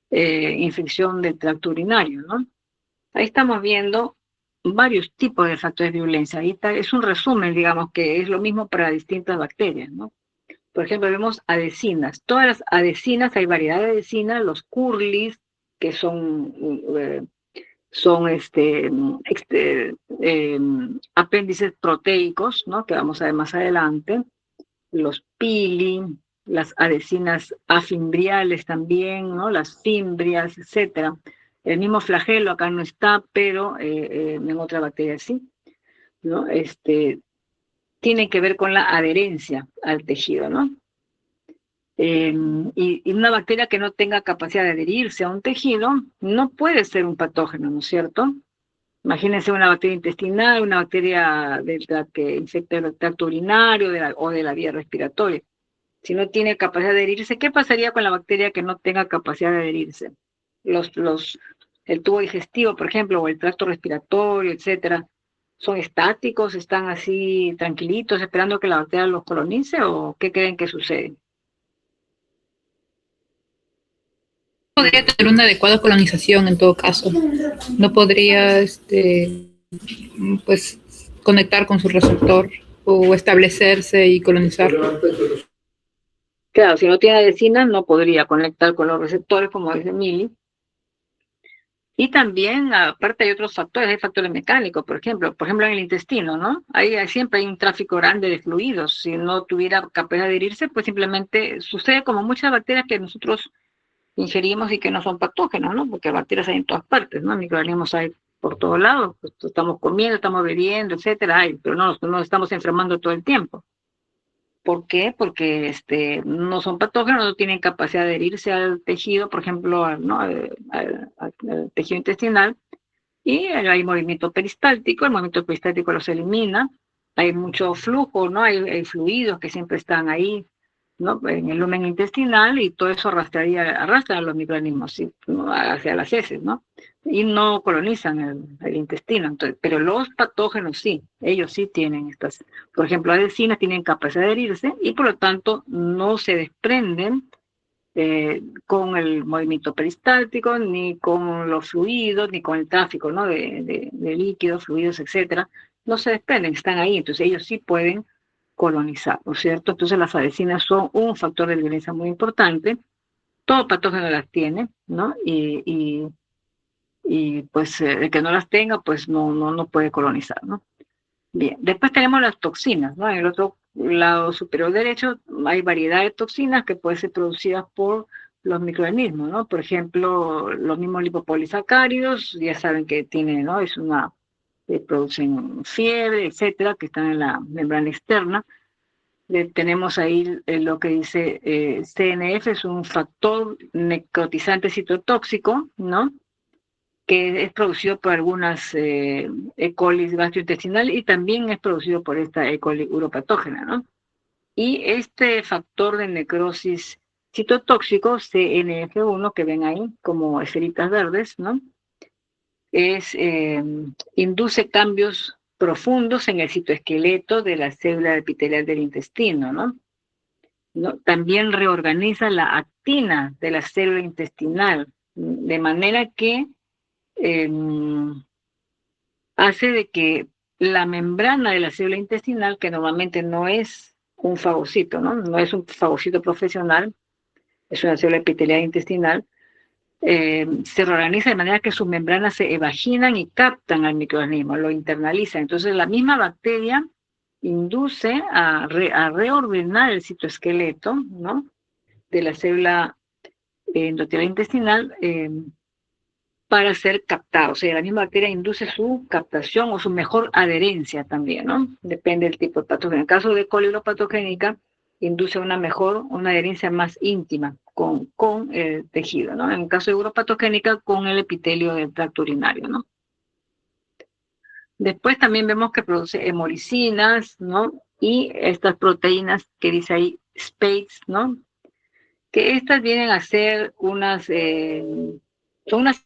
infección del tracto urinario, ¿no? Ahí estamos viendo varios tipos de factores de virulencia. Ahí es un resumen, digamos, que es lo mismo para distintas bacterias, ¿no? Por ejemplo, vemos adhesinas. Todas las adhesinas, hay variedad de adhesinas, los curlis, que son apéndices proteicos, ¿no? Que vamos a ver más adelante. Los pili, las adhesinas afimbriales también, ¿no? Las fimbrias, etcétera. El mismo flagelo acá no está, pero en otra bacteria sí, ¿no? Tiene que ver con la adherencia al tejido, ¿no? Y una bacteria que no tenga capacidad de adherirse a un tejido no puede ser un patógeno, ¿no es cierto? Imagínense una bacteria intestinal, una bacteria que infecta el tracto urinario o de la vía respiratoria. Si no tiene capacidad de adherirse, ¿qué pasaría con la bacteria que no tenga capacidad de adherirse? El tubo digestivo, por ejemplo, o el tracto respiratorio, etcétera, ¿son estáticos? ¿Están así tranquilitos esperando que la bacteria los colonice o qué creen que sucede? Podría tener una adecuada colonización en todo caso. No podría, pues, conectar con su receptor o establecerse y colonizar. Claro, si no tiene adhesinas no podría conectar con los receptores, como dice Mili. Y también, aparte, hay otros factores, hay factores mecánicos, por ejemplo, en el intestino, ¿no? Siempre hay un tráfico grande de fluidos. Si no tuviera capacidad de adherirse, pues simplemente sucede como muchas bacterias que nosotros ingerimos y que no son patógenos, ¿no? Porque bacterias hay en todas partes, ¿no? Microorganismos hay por todos lados, pues, estamos comiendo, estamos bebiendo, etcétera, hay, pero no estamos enfermando todo el tiempo. ¿Por qué? Porque no son patógenos, no tienen capacidad de adherirse al tejido, por ejemplo, ¿no? al tejido intestinal, y hay movimiento peristáltico, el movimiento peristáltico los elimina, hay mucho flujo, ¿no? Hay fluidos que siempre están ahí, ¿no? En el lumen intestinal, y todo eso arrastra a los microorganismos, ¿sí? ¿No? Hacia las heces, ¿no? Y no colonizan el intestino. Entonces, pero los patógenos sí, ellos sí tienen estas, por ejemplo, las adhesinas tienen capacidad de adherirse y por lo tanto no se desprenden con el movimiento peristáltico, ni con los fluidos, ni con el tráfico, ¿no? de líquidos, fluidos, etcétera. No se desprenden, están ahí, entonces ellos sí pueden colonizar, ¿no es cierto? Entonces las adhesinas son un factor de violencia muy importante. Todo patógeno las tiene, ¿no? Y pues el que no las tenga, pues no puede colonizar, ¿no? Bien, después tenemos las toxinas, ¿no? En el otro lado superior derecho hay variedad de toxinas que pueden ser producidas por los microorganismos, ¿no? Por ejemplo, los mismos lipopolisacáridos, ya saben que tienen, ¿no? Producen fiebre, etcétera, que están en la membrana externa. Tenemos ahí lo que dice CNF, es un factor necrotizante citotóxico, ¿no? Que es producido por algunas E. coli gastrointestinal y también es producido por esta E. coli uropatógena, ¿no? Y este factor de necrosis citotóxico, CNF1, que ven ahí como esferitas verdes, ¿no? Induce cambios profundos en el citoesqueleto de la célula epitelial del intestino, ¿no? ¿No? También reorganiza la actina de la célula intestinal, de manera que eh, hace de que la membrana de la célula intestinal, que normalmente no es un fagocito, ¿no? No es un fagocito profesional, es una célula epitelial intestinal, se reorganiza de manera que sus membranas se evaginan y captan al microorganismo, lo internalizan. Entonces la misma bacteria induce a reordenar el citoesqueleto, ¿no? De la célula endotelial intestinal, para ser captado. O sea, la misma bacteria induce su captación o su mejor adherencia también, ¿no? Depende del tipo de patógeno. En el caso de coli patogénica, induce una adherencia más íntima con el tejido, ¿no? En el caso de uropatogénica, con el epitelio del tracto urinario, ¿no? Después también vemos que produce hemolicinas, ¿no? Y estas proteínas que dice ahí, SPADES, ¿no? Que estas vienen a ser son unas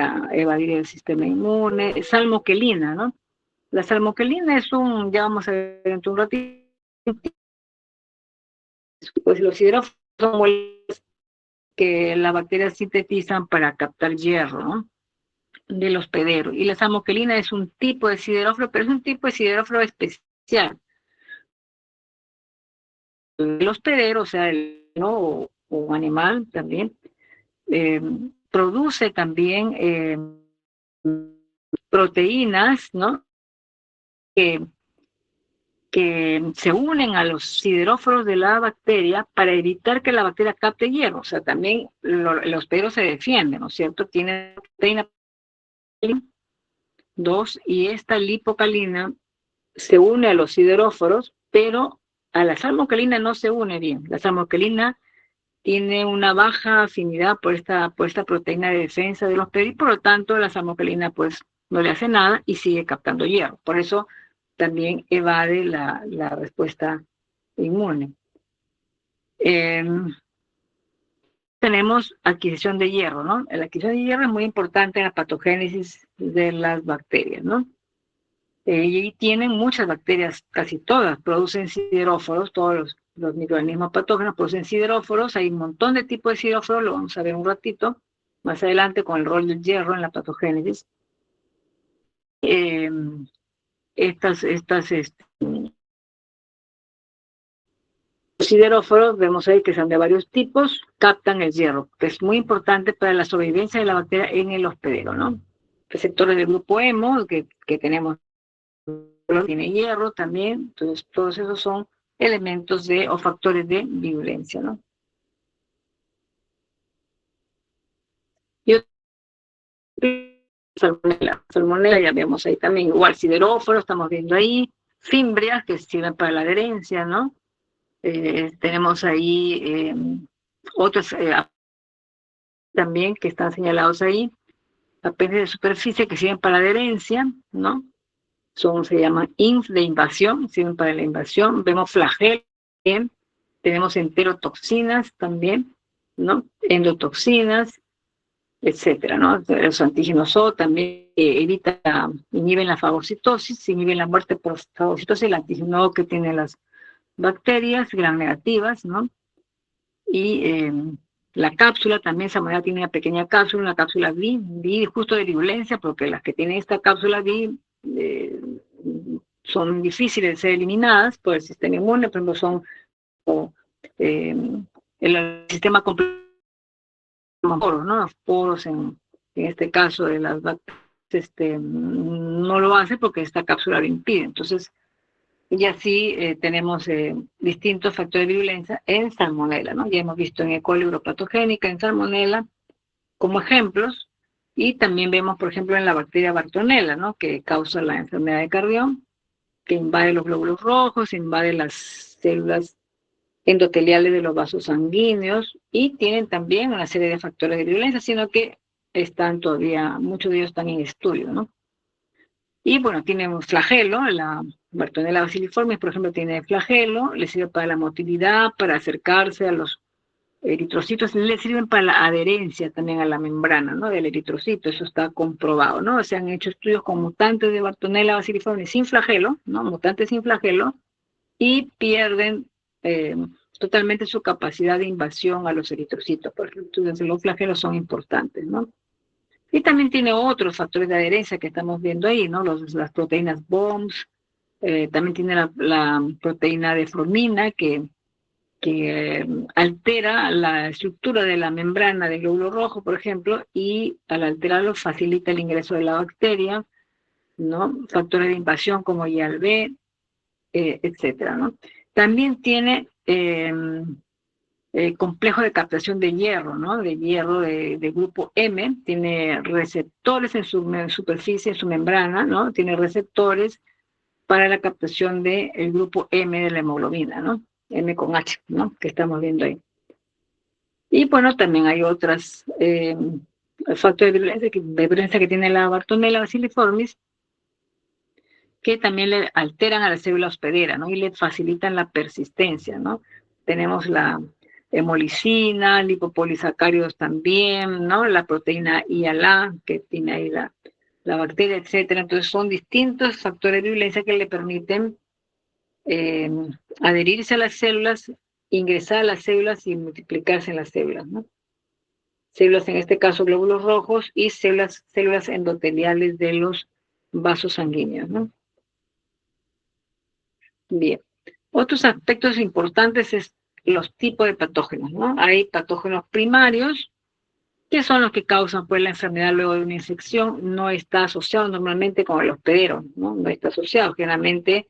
para evadir el sistema inmune. Salmoquelina, ¿no? La salmoquelina es ya vamos a ver dentro de un ratito, pues los hidrófonos son moléculas que las bacterias sintetizan para captar hierro, ¿no? Del hospedero. Y la salmoquelina es un tipo de sideróforo, pero es un tipo de sideróforo especial. El hospedero, o sea, ¿no? o animal también, produce también proteínas, ¿no? Que se unen a los sideróforos de la bacteria para evitar que la bacteria capte hierro. O sea, también el hospedero se defiende, ¿no es cierto? Tiene proteína 2 y esta lipocalina se une a los sideróforos, pero a la salmoquelina no se une bien. La salmoquelina tiene una baja afinidad por esta proteína de defensa de los y por lo tanto la salmoquelina pues no le hace nada y sigue captando hierro. Por eso también evade la respuesta inmune. Tenemos adquisición de hierro, ¿no? La adquisición de hierro es muy importante en la patogénesis de las bacterias, ¿no? Y tienen muchas bacterias, casi todas, producen sideróforos, todos los microorganismos patógenos producen sideróforos, hay un montón de tipos de sideróforos, lo vamos a ver un ratito, más adelante con el rol del hierro en la patogénesis. Los sideróforos, vemos ahí que son de varios tipos, captan el hierro, que es muy importante para la sobrevivencia de la bacteria en el hospedero, ¿no? Receptores del grupo hemo, que tenemos, tiene hierro también, entonces todos esos son elementos o factores de virulencia, ¿no? Y salmonela, ya vemos ahí también, igual sideróforo, estamos viendo ahí, fimbrias que sirven para la adherencia, ¿no? Tenemos ahí otros también que están señalados ahí, apéndices de superficie que sirven para la adherencia, ¿no? Se llaman INF de invasión, sirven para la invasión. Vemos flagelos también, tenemos enterotoxinas también, ¿no? Endotoxinas, etcétera, ¿no? Los antígenos O también inhiben la fagocitosis, inhiben la muerte por fagocitosis, el antígeno O que tiene las bacterias gram negativas, ¿no? Y la cápsula también, Salmonella tiene una pequeña cápsula, una cápsula B justo de virulencia, porque las que tienen esta cápsula B son difíciles de ser eliminadas por el sistema inmune, por ejemplo, son el sistema completo, ¿no? Los poros en este caso de las bacterias no lo hace porque esta cápsula lo impide. Entonces, y así tenemos distintos factores de virulencia en Salmonella, ¿no? Ya hemos visto en E. coli uropatogénica, en Salmonella, como ejemplos, y también vemos, por ejemplo, en la bacteria Bartonella, ¿no? Que causa la enfermedad de Cardión, que invade los glóbulos rojos, invade las células endoteliales de los vasos sanguíneos, y tienen también una serie de factores de virulencia, sino que están todavía, muchos de ellos están en estudio, ¿no? Y bueno, tiene un flagelo, la Bartonella bacilliformis, por ejemplo, tiene flagelo, le sirve para la motilidad, para acercarse a los eritrocitos, le sirven para la adherencia también a la membrana, ¿no? Del eritrocito, eso está comprobado, ¿no? Se han hecho estudios con mutantes de Bartonella bacilliformis sin flagelo, ¿no? Mutantes sin flagelo, y pierden totalmente su capacidad de invasión a los eritrocitos, porque entonces los flagelos son importantes, ¿no? Y también tiene otros factores de adherencia que estamos viendo ahí, ¿no? Las proteínas BOMS, también tiene la proteína de formina que altera la estructura de la membrana del glóbulo rojo, por ejemplo, y al alterarlo facilita el ingreso de la bacteria, ¿no? Factores de invasión como IALB, etcétera, ¿no? También tiene complejo de captación de hierro, ¿no? De hierro de grupo M, tiene receptores en su superficie, en su membrana, ¿no? Tiene receptores para la captación del grupo M de la hemoglobina, ¿no? M con H, ¿no? Que estamos viendo ahí. Y bueno, también hay otros factores de virulencia que tiene la Bartonella bacilliformis, que también le alteran a la célula hospedera, ¿no? Y le facilitan la persistencia, ¿no? Tenemos hemolicina, lipopolisacáridos también, ¿no? La proteína IALA, que tiene ahí la bacteria, etcétera. Entonces son distintos factores de virulencia que le permiten adherirse a las células, ingresar a las células y multiplicarse en las células, ¿no? Células, en este caso glóbulos rojos, y células endoteliales de los vasos sanguíneos, ¿no? Bien. Otros aspectos importantes es los tipos de patógenos, ¿no? Hay patógenos primarios, que son los que causan pues la enfermedad luego de una infección. No está asociado normalmente con el hospedero, ¿no? No está asociado. Generalmente,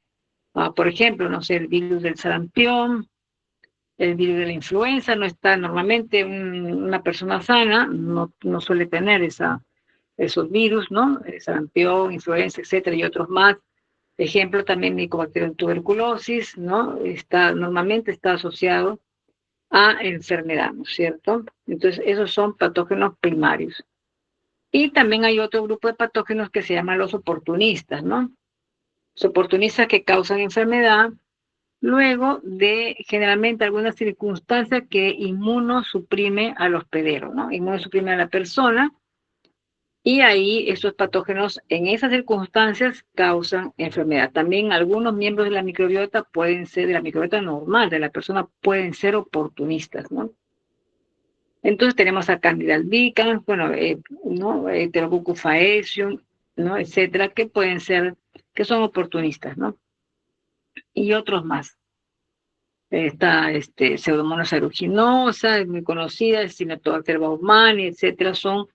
por ejemplo, no sé, el virus del sarampión, el virus de la influenza, no está normalmente una persona sana, no suele tener esos virus, ¿no? El sarampión, influenza, etcétera, y otros más. Ejemplo, también Mycobacterium tuberculosis, ¿no? Normalmente está asociado a enfermedad, ¿no es cierto? Entonces, esos son patógenos primarios. Y también hay otro grupo de patógenos que se llaman los oportunistas, ¿no? Los oportunistas que causan enfermedad luego de generalmente alguna circunstancia que inmunosuprime al hospedero, ¿no? Inmunosuprime a la persona, y ahí esos patógenos en esas circunstancias causan enfermedad. También algunos miembros de la microbiota pueden ser, de la microbiota normal de la persona, pueden ser oportunistas, ¿no? Entonces tenemos a Candida albicans, bueno, ¿no? Enterococcus faecium, ¿no? Etcétera, que pueden ser, que son oportunistas, ¿no? Y otros más. Está Pseudomonas aeruginosa, es muy conocida, Cinetobacter baumannii, etcétera, son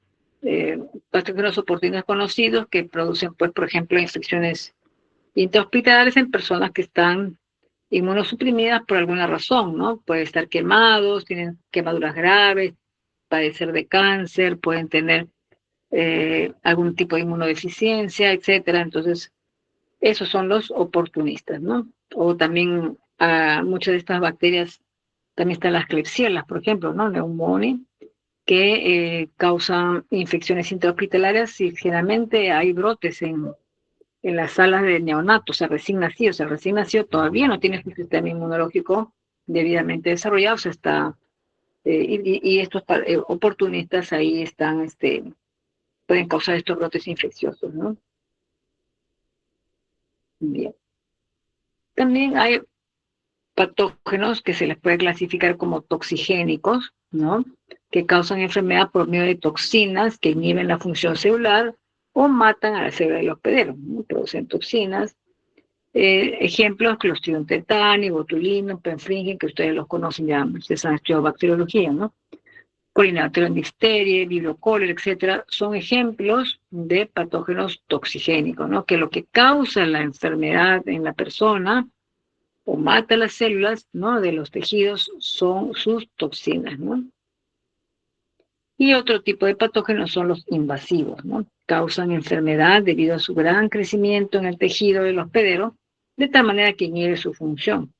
patógenos oportunistas conocidos que producen, pues, por ejemplo, infecciones intrahospitalarias en personas que están inmunosuprimidas por alguna razón, ¿no? Pueden estar quemados, tienen quemaduras graves, padecer de cáncer, pueden tener algún tipo de inmunodeficiencia, etcétera. Entonces, esos son los oportunistas, ¿no? O también muchas de estas bacterias, también están las Klebsiellas, por ejemplo, ¿no? Pneumoniae, que causan infecciones intrahospitalarias, y generalmente hay brotes en las salas de neonatos, o sea, recién nacidos. El recién nacido todavía no tiene su sistema inmunológico debidamente desarrollado, o sea, está, y estos oportunistas ahí están, pueden causar estos brotes infecciosos, ¿no? Bien. También hay patógenos que se les puede clasificar como toxigénicos, ¿no? Que causan enfermedad por medio de toxinas que inhiben la función celular o matan a la célula del hospedero, ¿no? Producen toxinas. Ejemplos: Clostridium tetani, botulino, penfringen, que ustedes los conocen ya, ustedes han estudiado bacteriología, ¿no? Colinabacterium diphtheriae, Vibrio cholerae, etcétera, son ejemplos de patógenos toxigénicos, ¿no? Que lo que causa la enfermedad en la persona o mata las células, ¿no? De los tejidos son sus toxinas, ¿no? Y otro tipo de patógenos son los invasivos, ¿no? Causan enfermedad debido a su gran crecimiento en el tejido del hospedero, de tal manera que inhibe su función.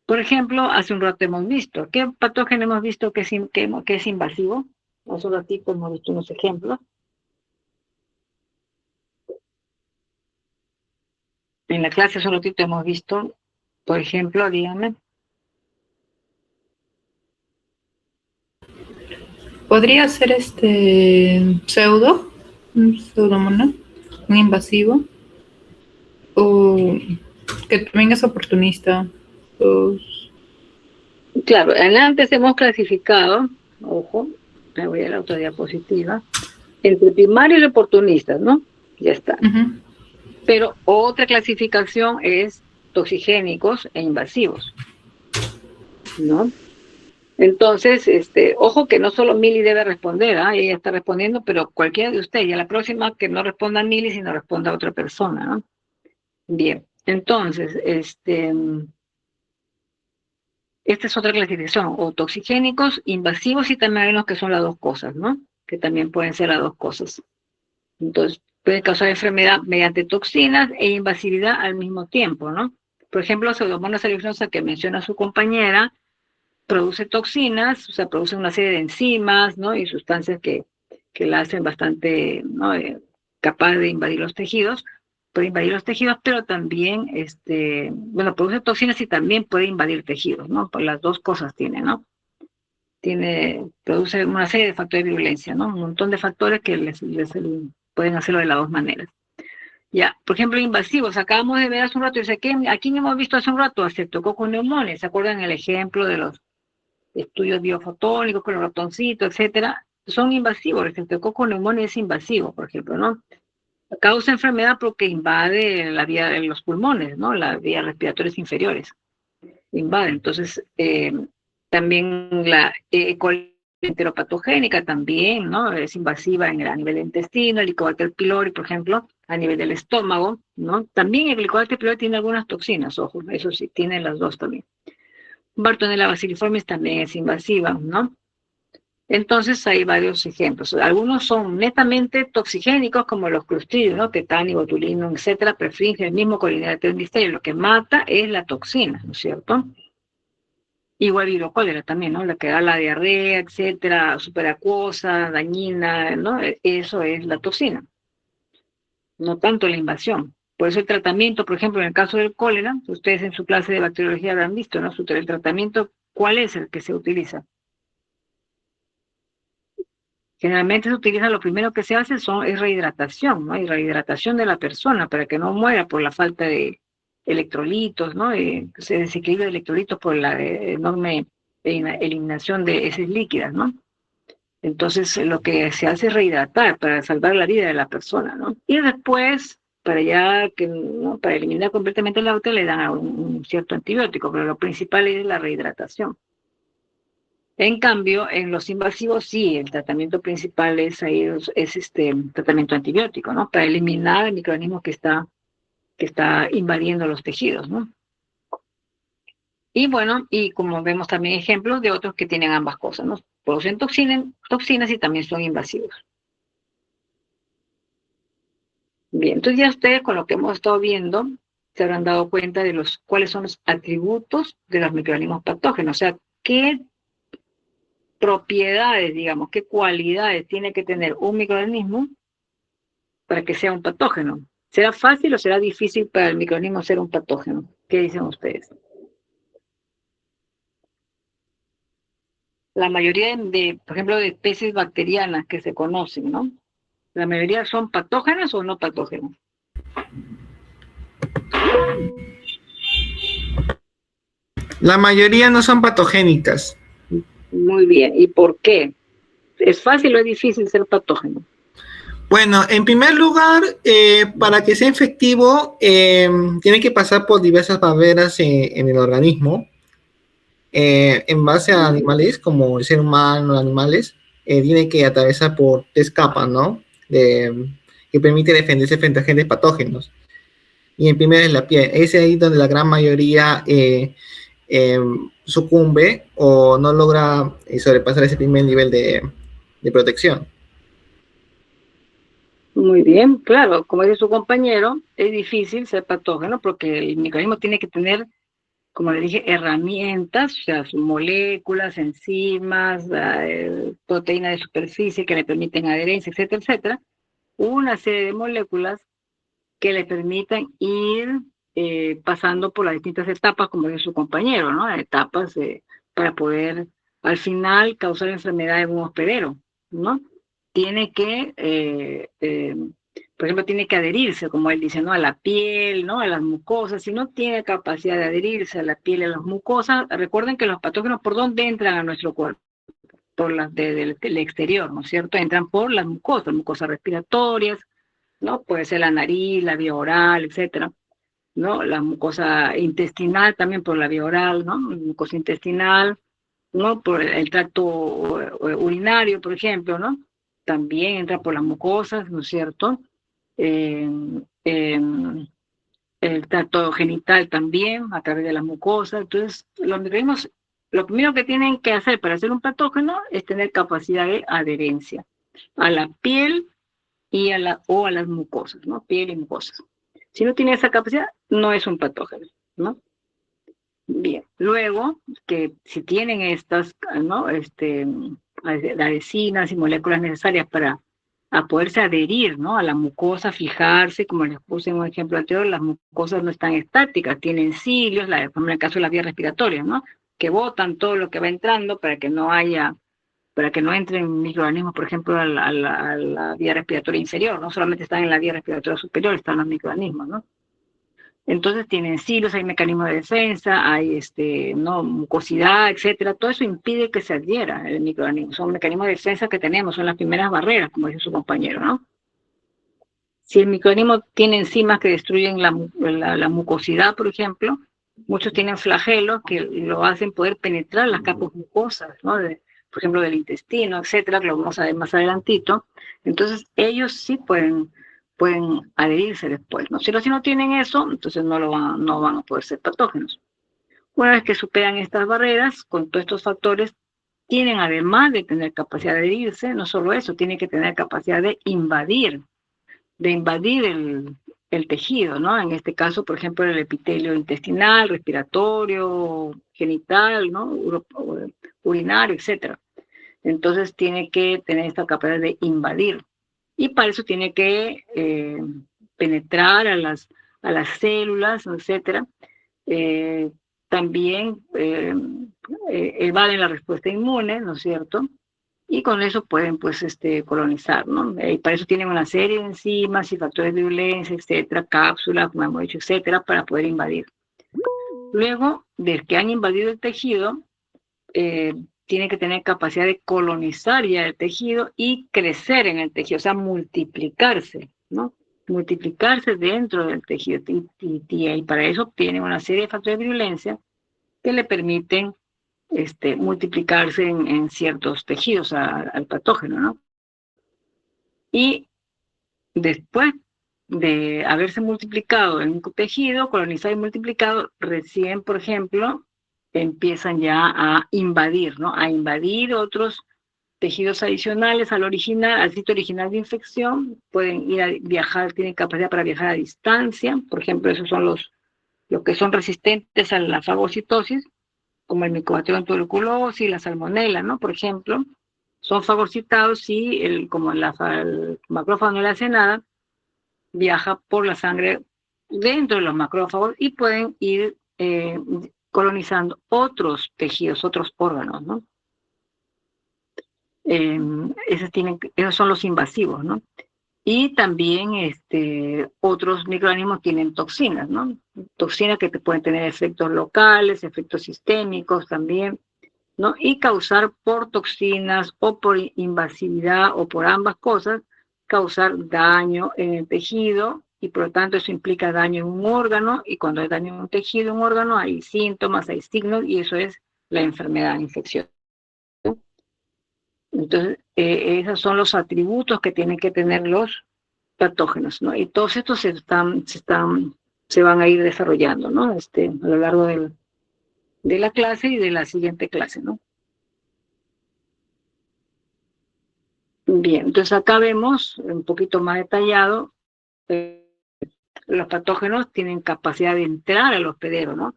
Por ejemplo, hace un rato hemos visto, ¿qué patógeno hemos visto que es invasivo? Hace un ratito hemos visto unos ejemplos. En la clase hace un ratito hemos visto, por ejemplo, díganme. ¿Podría ser un pseudomonas, un invasivo, o que también es oportunista? Claro, antes hemos clasificado, ojo, me voy a la otra diapositiva, entre primarios y oportunistas, ¿no? Ya está. Uh-huh. Pero otra clasificación es toxigénicos e invasivos, ¿no? Entonces, ojo que no solo Mili debe responder, ella está respondiendo, pero cualquiera de ustedes, y a la próxima que no responda Mili, sino responda a otra persona, ¿no? Bien, entonces, esta es otra clasificación, o toxigénicos, invasivos, y también hay unos que son las dos cosas, ¿no? Que también pueden ser las dos cosas. Entonces, puede causar enfermedad mediante toxinas e invasividad al mismo tiempo, ¿no? Por ejemplo, Pseudomonas aeruginosa, que menciona su compañera, produce toxinas, o sea, produce una serie de enzimas, ¿no? Y sustancias que la hacen bastante, ¿no? Capaz de invadir los tejidos, puede invadir los tejidos, pero también, bueno, produce toxinas y también puede invadir tejidos, ¿no? Pues las dos cosas tiene, ¿no? produce una serie de factores de virulencia, ¿no? Un montón de factores que pueden hacerlo de las dos maneras. Ya, por ejemplo, invasivos. Acabamos de ver hace un rato, dice, ¿a quién hemos visto hace un rato? A Streptococcus pneumoniae. ¿Se acuerdan el ejemplo de los estudios biofotónicos con los ratoncitos, etcétera? Son invasivos. El Streptococcus pneumoniae es invasivo, por ejemplo, ¿no? Causa enfermedad porque invade la vía de los pulmones, ¿no? Las vías respiratorias inferiores. Invade. Entonces, también la E. coli enteropatogénica también, ¿no? Es invasiva a nivel del intestino, el Helicobacter pylori, por ejemplo, a nivel del estómago, ¿no? También el Helicobacter pylori tiene algunas toxinas, ojo, eso sí, tiene las dos también. Bartonella bacilliformis también es invasiva, ¿no? Entonces hay varios ejemplos. Algunos son netamente toxigénicos, como los clostridios, ¿no? Tetani, botulinum, etcétera, prefringe el mismo Colinella diphtheria. Lo que mata es la toxina, ¿no es cierto? Igual virocólera también, ¿no? La que da la diarrea, etcétera, superacuosa, dañina, ¿no? Eso es la toxina, no tanto la invasión. Por eso el tratamiento, por ejemplo, en el caso del cólera, ustedes en su clase de bacteriología habrán visto, ¿no? El tratamiento, ¿cuál es el que se utiliza? Generalmente se utiliza, lo primero que se hace es rehidratación, ¿no? Y rehidratación de la persona para que no muera por la falta de electrolitos, ¿no? Se desequilibra de electrolitos por la enorme eliminación de heces líquidas, ¿no? Entonces, lo que se hace es rehidratar para salvar la vida de la persona, ¿no? Y después, para eliminar completamente la bacteria, le dan un cierto antibiótico, pero lo principal es la rehidratación. En cambio, en los invasivos sí, el tratamiento principal es tratamiento antibiótico, ¿no? Para eliminar el microorganismo que está invadiendo los tejidos, ¿no? Y bueno, y como vemos también ejemplos de otros que tienen ambas cosas, ¿no? Producen toxinas y también son invasivos. Bien, entonces ya ustedes con lo que hemos estado viendo se habrán dado cuenta de cuáles son los atributos de los microorganismos patógenos, o sea, qué propiedades, digamos, qué cualidades tiene que tener un microorganismo para que sea un patógeno. ¿Será fácil o será difícil para el microorganismo ser un patógeno? ¿Qué dicen ustedes? La mayoría por ejemplo, de especies bacterianas que se conocen, ¿no? ¿La mayoría son patógenas o no patógenas? La mayoría no son patogénicas. Muy bien. ¿Y por qué? ¿Es fácil o es difícil ser patógeno? Bueno, en primer lugar, para que sea efectivo, tiene que pasar por diversas barreras en el organismo. En base a animales, como el ser humano, animales, tiene que atravesar por 3 capas, ¿no? Que permite defenderse frente a agentes patógenos. Y en primera es la piel. Es ahí donde la gran mayoría sucumbe o no logra sobrepasar ese primer nivel de protección. Muy bien, claro, como dice su compañero, es difícil ser patógeno porque el microorganismo tiene que tener, como le dije, herramientas, o sea, sus moléculas, enzimas, proteínas de superficie que le permiten adherencia, etcétera, etcétera, una serie de moléculas que le permitan ir pasando por las distintas etapas, como dice su compañero, ¿no? Etapas para poder al final causar enfermedad en un hospedero, ¿no? Tiene que, por ejemplo, tiene que adherirse, como él dice, ¿no? A la piel, ¿no? A las mucosas. Si no tiene capacidad de adherirse a la piel y a las mucosas, recuerden que los patógenos, ¿por dónde entran a nuestro cuerpo? Por las del exterior, ¿no es cierto? Entran por las mucosas respiratorias, ¿no? Puede ser la nariz, la vía oral, etcétera, ¿no? La mucosa intestinal también por la vía oral, ¿no? La mucosa intestinal, ¿no? Por el tracto urinario, por ejemplo, ¿no? También entra por las mucosas, ¿no es cierto? El tracto genital también, a través de las mucosas. Entonces, los microorganismos, lo primero que tienen que hacer para ser un patógeno es tener capacidad de adherencia a la piel o a las mucosas, ¿no? Piel y mucosas. Si no tiene esa capacidad, no es un patógeno, ¿no? Bien, luego, que si tienen estas, ¿no? Adhesinas y moléculas necesarias para poderse adherir, ¿no? A la mucosa, fijarse, como les puse en un ejemplo anterior, las mucosas no están estáticas, tienen cilios, como en el caso de las vías respiratorias, ¿no? que botan todo lo que va entrando para que no entren microorganismos, por ejemplo, a la vía respiratoria inferior. No solamente están en la vía respiratoria superior, están los microorganismos, ¿no? Entonces tienen silos, hay mecanismos de defensa, hay ¿no? mucosidad, etcétera. Todo eso impide que se adhiera el microorganismo. Son mecanismos de defensa que tenemos, son las primeras barreras, como dice su compañero, ¿no? Si el microorganismo tiene enzimas que destruyen la mucosidad, por ejemplo, muchos tienen flagelos que lo hacen poder penetrar las capas mucosas, ¿no? Por ejemplo, del intestino, etcétera, que lo vamos a ver más adelantito. Entonces, ellos sí pueden adherirse después, ¿no? Si no tienen eso, entonces no van a poder ser patógenos. Una vez que superan estas barreras, con todos estos factores, tienen, además de tener capacidad de adherirse, no solo eso, tienen que tener capacidad de invadir el tejido, ¿no? En este caso, por ejemplo, el epitelio intestinal, respiratorio, genital, ¿no? Urinario, etcétera. Entonces tiene que tener esta capacidad de invadir. Y para eso tiene que penetrar a las células, etcétera. También evaden la respuesta inmune, ¿no es cierto? Y con eso pueden, pues, colonizar, ¿no? Y para eso tienen una serie de enzimas y factores de virulencia, etcétera, cápsulas, como hemos dicho, etcétera, para poder invadir. Luego de que han invadido el tejido, tiene que tener capacidad de colonizar ya el tejido y crecer en el tejido, o sea, multiplicarse, ¿no? Multiplicarse dentro del tejido. Y para eso tienen una serie de factores de virulencia que le permiten multiplicarse en ciertos tejidos al patógeno, ¿no? Y después de haberse multiplicado en un tejido, colonizado y multiplicado, recién, por ejemplo, empiezan ya a invadir, ¿no? A invadir otros tejidos adicionales al sitio original de infección, pueden ir a viajar, tienen capacidad para viajar a distancia, por ejemplo, esos son los que son resistentes a la fagocitosis, como el Mycobacterium tuberculosis, la salmonela, ¿no? Por ejemplo, son fagocitados si, como el macrófago no le hace nada, viaja por la sangre dentro de los macrófagos y pueden ir colonizando otros tejidos, otros órganos, ¿no? Esos son los invasivos, ¿no? Y también otros microorganismos tienen toxinas, ¿no? Toxinas que te pueden tener efectos locales, efectos sistémicos también, ¿no? Y causar por toxinas o por invasividad o por ambas cosas, causar daño en el tejido y por lo tanto eso implica daño en un órgano y cuando hay daño en un tejido, un órgano, hay síntomas, hay signos y eso es la enfermedad infecciosa. Entonces, esos son los atributos que tienen que tener los patógenos, ¿no? Y todos estos se van a ir desarrollando, ¿no? A lo largo de la clase y de la siguiente clase, ¿no? Bien, entonces acá vemos un poquito más detallado, los patógenos tienen capacidad de entrar al hospedero, ¿no?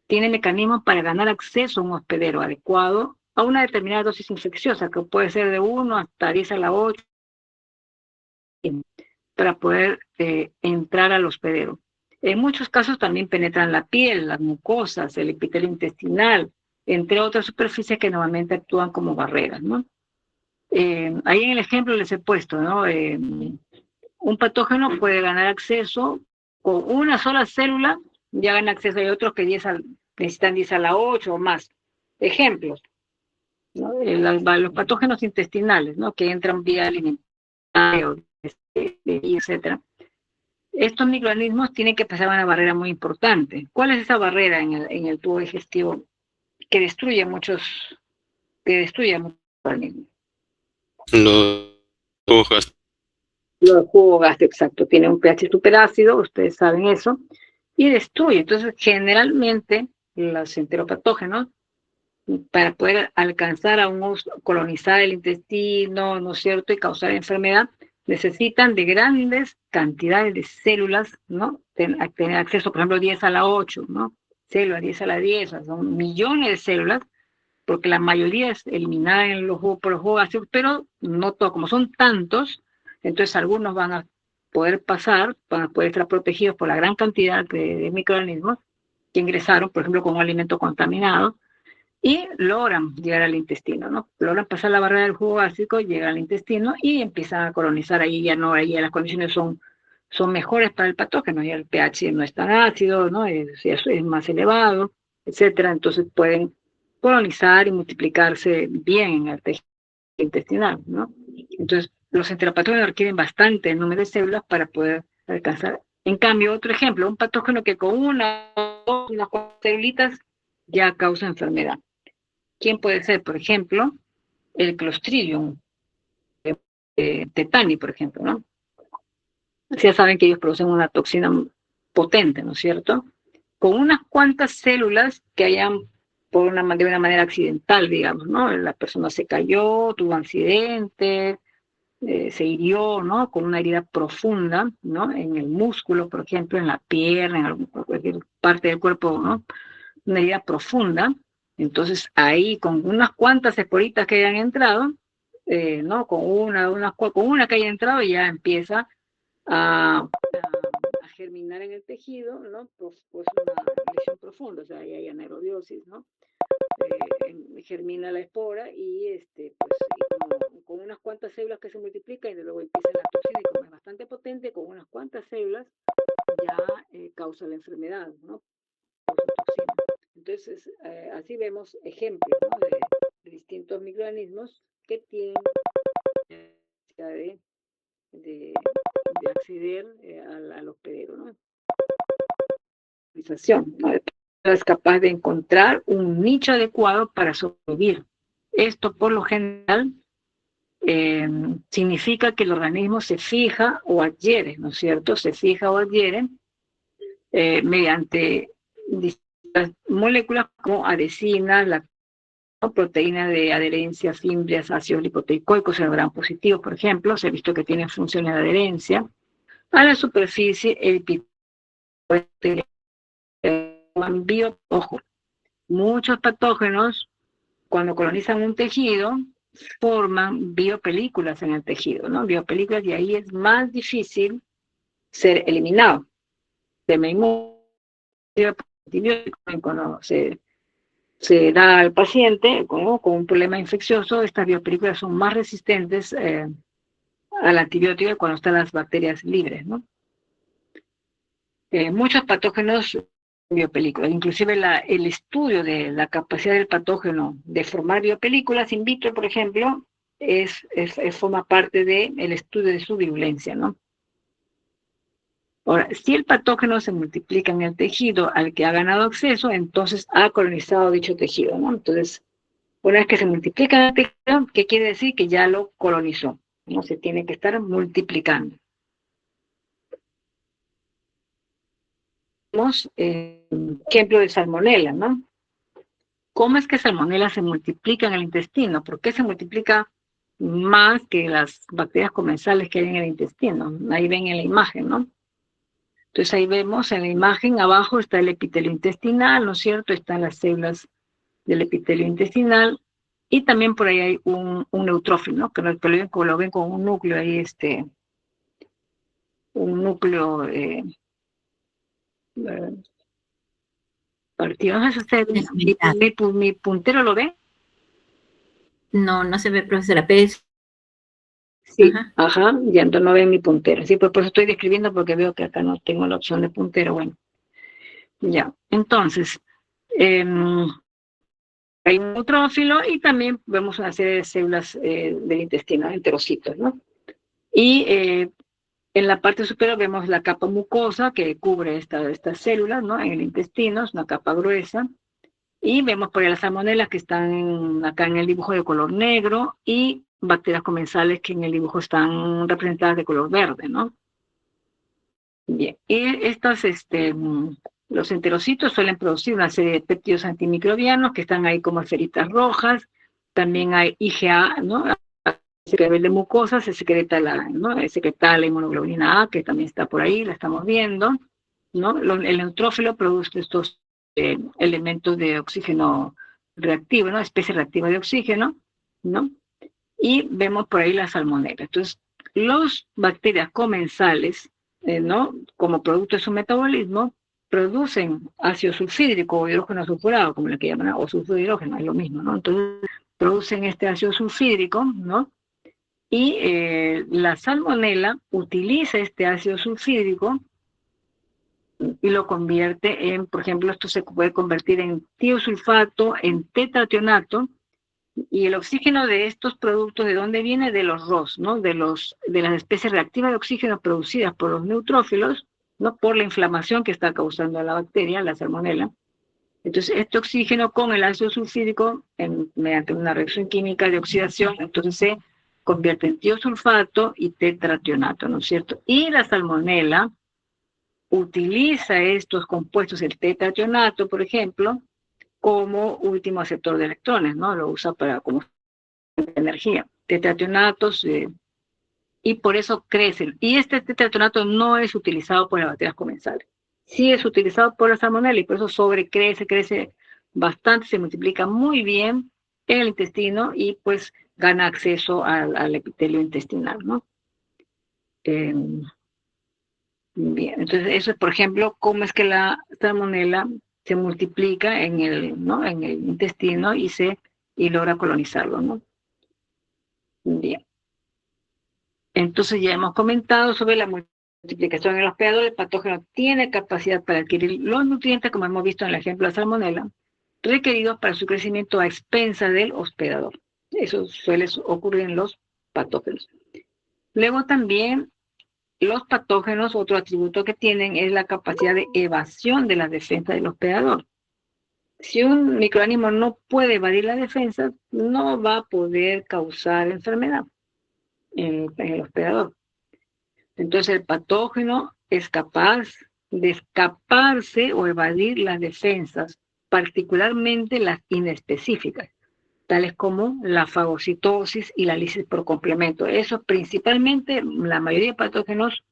Tienen mecanismos para ganar acceso a un hospedero adecuado a una determinada dosis infecciosa, que puede ser de 1 hasta 10 a la 8, para poder entrar al hospedero. En muchos casos también penetran la piel, las mucosas, el epitelio intestinal, entre otras superficies que normalmente actúan como barreras, ¿no? Ahí en el ejemplo les he puesto, ¿no? Un patógeno puede ganar acceso con una sola célula, ya gana acceso. Hay otros que necesitan 10 a la 8 o más. Ejemplos, ¿no? Los patógenos intestinales, ¿no? Que entran vía alimentaria, etcétera. Estos microorganismos tienen que pasar una barrera muy importante. ¿Cuál es esa barrera en el tubo digestivo que destruye muchos organismos? Los hojas. Los jugos gástricos, exacto. Tiene un pH superácido, ustedes saben eso, y destruye. Entonces, generalmente, los enteropatógenos, para poder alcanzar colonizar el intestino, ¿no es cierto?, y causar enfermedad, necesitan de grandes cantidades de células, ¿no? Tener acceso, por ejemplo, 10 a la 8, ¿no? Células 10 a la 10, son millones de células, porque la mayoría es eliminada por los jugos gástricos, pero no todo, como son tantos, entonces algunos van a poder estar protegidos por la gran cantidad de microorganismos que ingresaron, por ejemplo, con un alimento contaminado, y logran llegar al intestino, ¿no? Logran pasar la barrera del jugo gástrico, llegan al intestino y empiezan a colonizar. Ahí ya no, ahí ya las condiciones son mejores para el patógeno, ya el pH no es tan ácido, ¿no? Es más elevado, etcétera. Entonces pueden colonizar y multiplicarse bien en el tejido intestinal, ¿no? Entonces, los enteropatógenos requieren bastante número de células para poder alcanzar. En cambio, otro ejemplo, un patógeno que con unas célulitas ya causa enfermedad. ¿Quién puede ser? Por ejemplo, el Clostridium tetani, por ejemplo, ¿no? Ya saben que ellos producen una toxina potente, ¿no es cierto? Con unas cuantas células que hayan de una manera accidental, digamos, ¿no? La persona se cayó, tuvo un accidente, se hirió, ¿no? Con una herida profunda, ¿no? En el músculo, por ejemplo, en la pierna, en cualquier parte del cuerpo, ¿no? Una herida profunda. Entonces, ahí, con unas cuantas esporitas que hayan entrado, ¿no? Con una que haya entrado, ya empieza a germinar en el tejido, ¿no? Pues una lesión profunda, o sea, ahí hay anaerobiosis, ¿no? Germina la espora y pues, con unas cuantas células que se multiplican y luego empieza la toxina y como es bastante potente, con unas cuantas células ya causa la enfermedad, ¿no? Por su toxina. Entonces, así vemos ejemplos, ¿no? de distintos microorganismos que tienen de acceder al hospedero, ¿no? ¿no? Es capaz de encontrar un nicho adecuado para sobrevivir. Esto, por lo general, significa que el organismo se fija o adhiere, ¿no es cierto? Se fija o adhiere mediante distintas moléculas como adhesinas, la proteína de adherencia, fimbrias, ácidos lipoproteicos, el gran positivo, por ejemplo, se ha visto que tienen funciones de adherencia a la superficie epitelioide. Ojo, muchos patógenos, cuando colonizan un tejido, forman biopelículas en el tejido, ¿no? Biopelículas, y ahí es más difícil ser eliminado. De mismo antibiótico, cuando se da al paciente con un problema infeccioso, estas biopelículas son más resistentes al antibiótico cuando están las bacterias libres, ¿no? Muchos patógenos biopelículas, inclusive el estudio de la capacidad del patógeno de formar biopelículas in vitro, por ejemplo, forma parte del estudio de su virulencia, ¿no? Ahora, si el patógeno se multiplica en el tejido al que ha ganado acceso, entonces ha colonizado dicho tejido, ¿no? Entonces, una vez que se multiplica en el tejido, ¿qué quiere decir? Que ya lo colonizó, ¿no? Se tiene que estar multiplicando. Ejemplo de salmonela, ¿no? ¿Cómo es que salmonela se multiplica en el intestino? ¿Por qué se multiplica más que las bacterias comensales que hay en el intestino? Ahí ven en la imagen, ¿no? Entonces ahí vemos en la imagen, abajo está el epitelio intestinal, ¿no es cierto? Están las células del epitelio intestinal y también por ahí hay un neutrófilo, ¿no? Que lo ven con un núcleo ahí, un núcleo partido. No sé si ustedes, mi puntero lo ven. No, no se ve, profesora, pero es... Sí, ajá, ya entonces no ven mi puntero. Sí, pues por eso estoy describiendo porque veo que acá no tengo la opción de puntero. Bueno, ya. Entonces, hay un neutrófilo y también vemos una serie de células del intestino, enterocitos, ¿no? Y en la parte superior vemos la capa mucosa que cubre estas células, ¿no? En el intestino, es una capa gruesa. Y vemos por ahí las salmonelas que están acá en el dibujo de color negro y bacterias comensales que en el dibujo están representadas de color verde, ¿no? Bien, y los enterocitos suelen producir una serie de péptidos antimicrobianos que están ahí como esferitas rojas. También hay IgA, ¿no? A nivel de mucosa se secreta la inmunoglobulina A, que también está por ahí, la estamos viendo, ¿no? El neutrófilo produce estos elementos de oxígeno reactivo, ¿no? Especie reactiva de oxígeno, ¿no? Y vemos por ahí la salmonela. Entonces, las bacterias comensales, ¿no? Como producto de su metabolismo, producen ácido sulfídrico o hidrógeno sulfurado, como lo que llaman, o sulfuro de hidrógeno, es lo mismo, ¿no? Entonces producen este ácido sulfídrico, ¿no? Y la salmonela utiliza este ácido sulfídrico y lo convierte en, por ejemplo, esto se puede convertir en tiosulfato, en tetrationato, y el oxígeno de estos productos, ¿de dónde viene? De los ROS, ¿no? De las especies reactivas de oxígeno producidas por los neutrófilos, ¿no? Por la inflamación que está causando a la bacteria, la salmonela. Entonces, este oxígeno con el ácido sulfídrico, mediante una reacción química de oxidación, entonces se convierte en tiosulfato y tetrationato, ¿no es cierto? Y la salmonela utiliza estos compuestos, el tetrationato, por ejemplo, como último aceptor de electrones, ¿no? Lo usa como energía. Tetrationatos, y por eso crecen. Y este tetrationato no es utilizado por las bacterias comensales. Sí es utilizado por la salmonela y por eso crece bastante, se multiplica muy bien en el intestino y pues gana acceso al epitelio intestinal, ¿no? Bien, entonces eso es, por ejemplo, cómo es que la salmonela se multiplica en el intestino y logra colonizarlo, ¿no? Bien. Entonces ya hemos comentado sobre la multiplicación en el hospedador. El patógeno tiene capacidad para adquirir los nutrientes, como hemos visto en el ejemplo de la salmonela, requeridos para su crecimiento a expensas del hospedador. Eso suele ocurrir en los patógenos. Luego también los patógenos, otro atributo que tienen es la capacidad de evasión de las defensas del hospedador. Si un microorganismo no puede evadir la defensa, no va a poder causar enfermedad en el hospedador. Entonces el patógeno es capaz de escaparse o evadir las defensas, particularmente las inespecíficas, tales como la fagocitosis y la lisis por complemento. Eso principalmente, la mayoría de patógenos,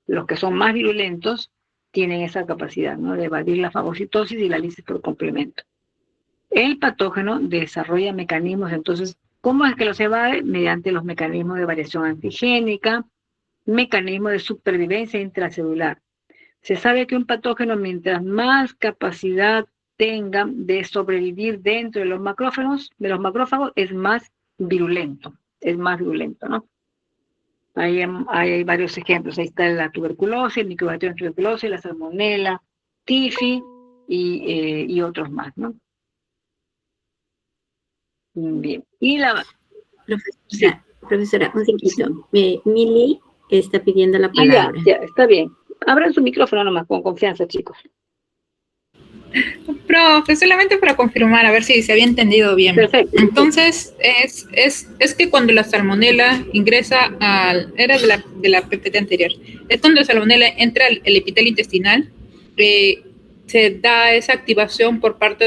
los que son más virulentos, tienen esa capacidad, ¿no? De evadir la fagocitosis y la lisis por complemento. El patógeno desarrolla mecanismos, entonces, ¿cómo es que los evade? Mediante los mecanismos de variación antigénica, mecanismo de supervivencia intracelular. Se sabe que un patógeno, mientras más capacidad tenga de sobrevivir dentro de los macrófagos, es más virulento, ¿no? Hay varios ejemplos. Ahí está la tuberculosis, el micobacterium tuberculosis, la salmonela, tifi y otros más, ¿no? Bien. Y Profesora, un poquito. Mili está pidiendo la palabra. Ya, está bien. Abran su micrófono nomás, con confianza, chicos. Profe, solamente para confirmar, a ver si se había entendido bien. Perfecto. Entonces, es que cuando la salmonela ingresa era de la PPT anterior, es cuando la salmonela entra al epitelio intestinal, se da esa activación por parte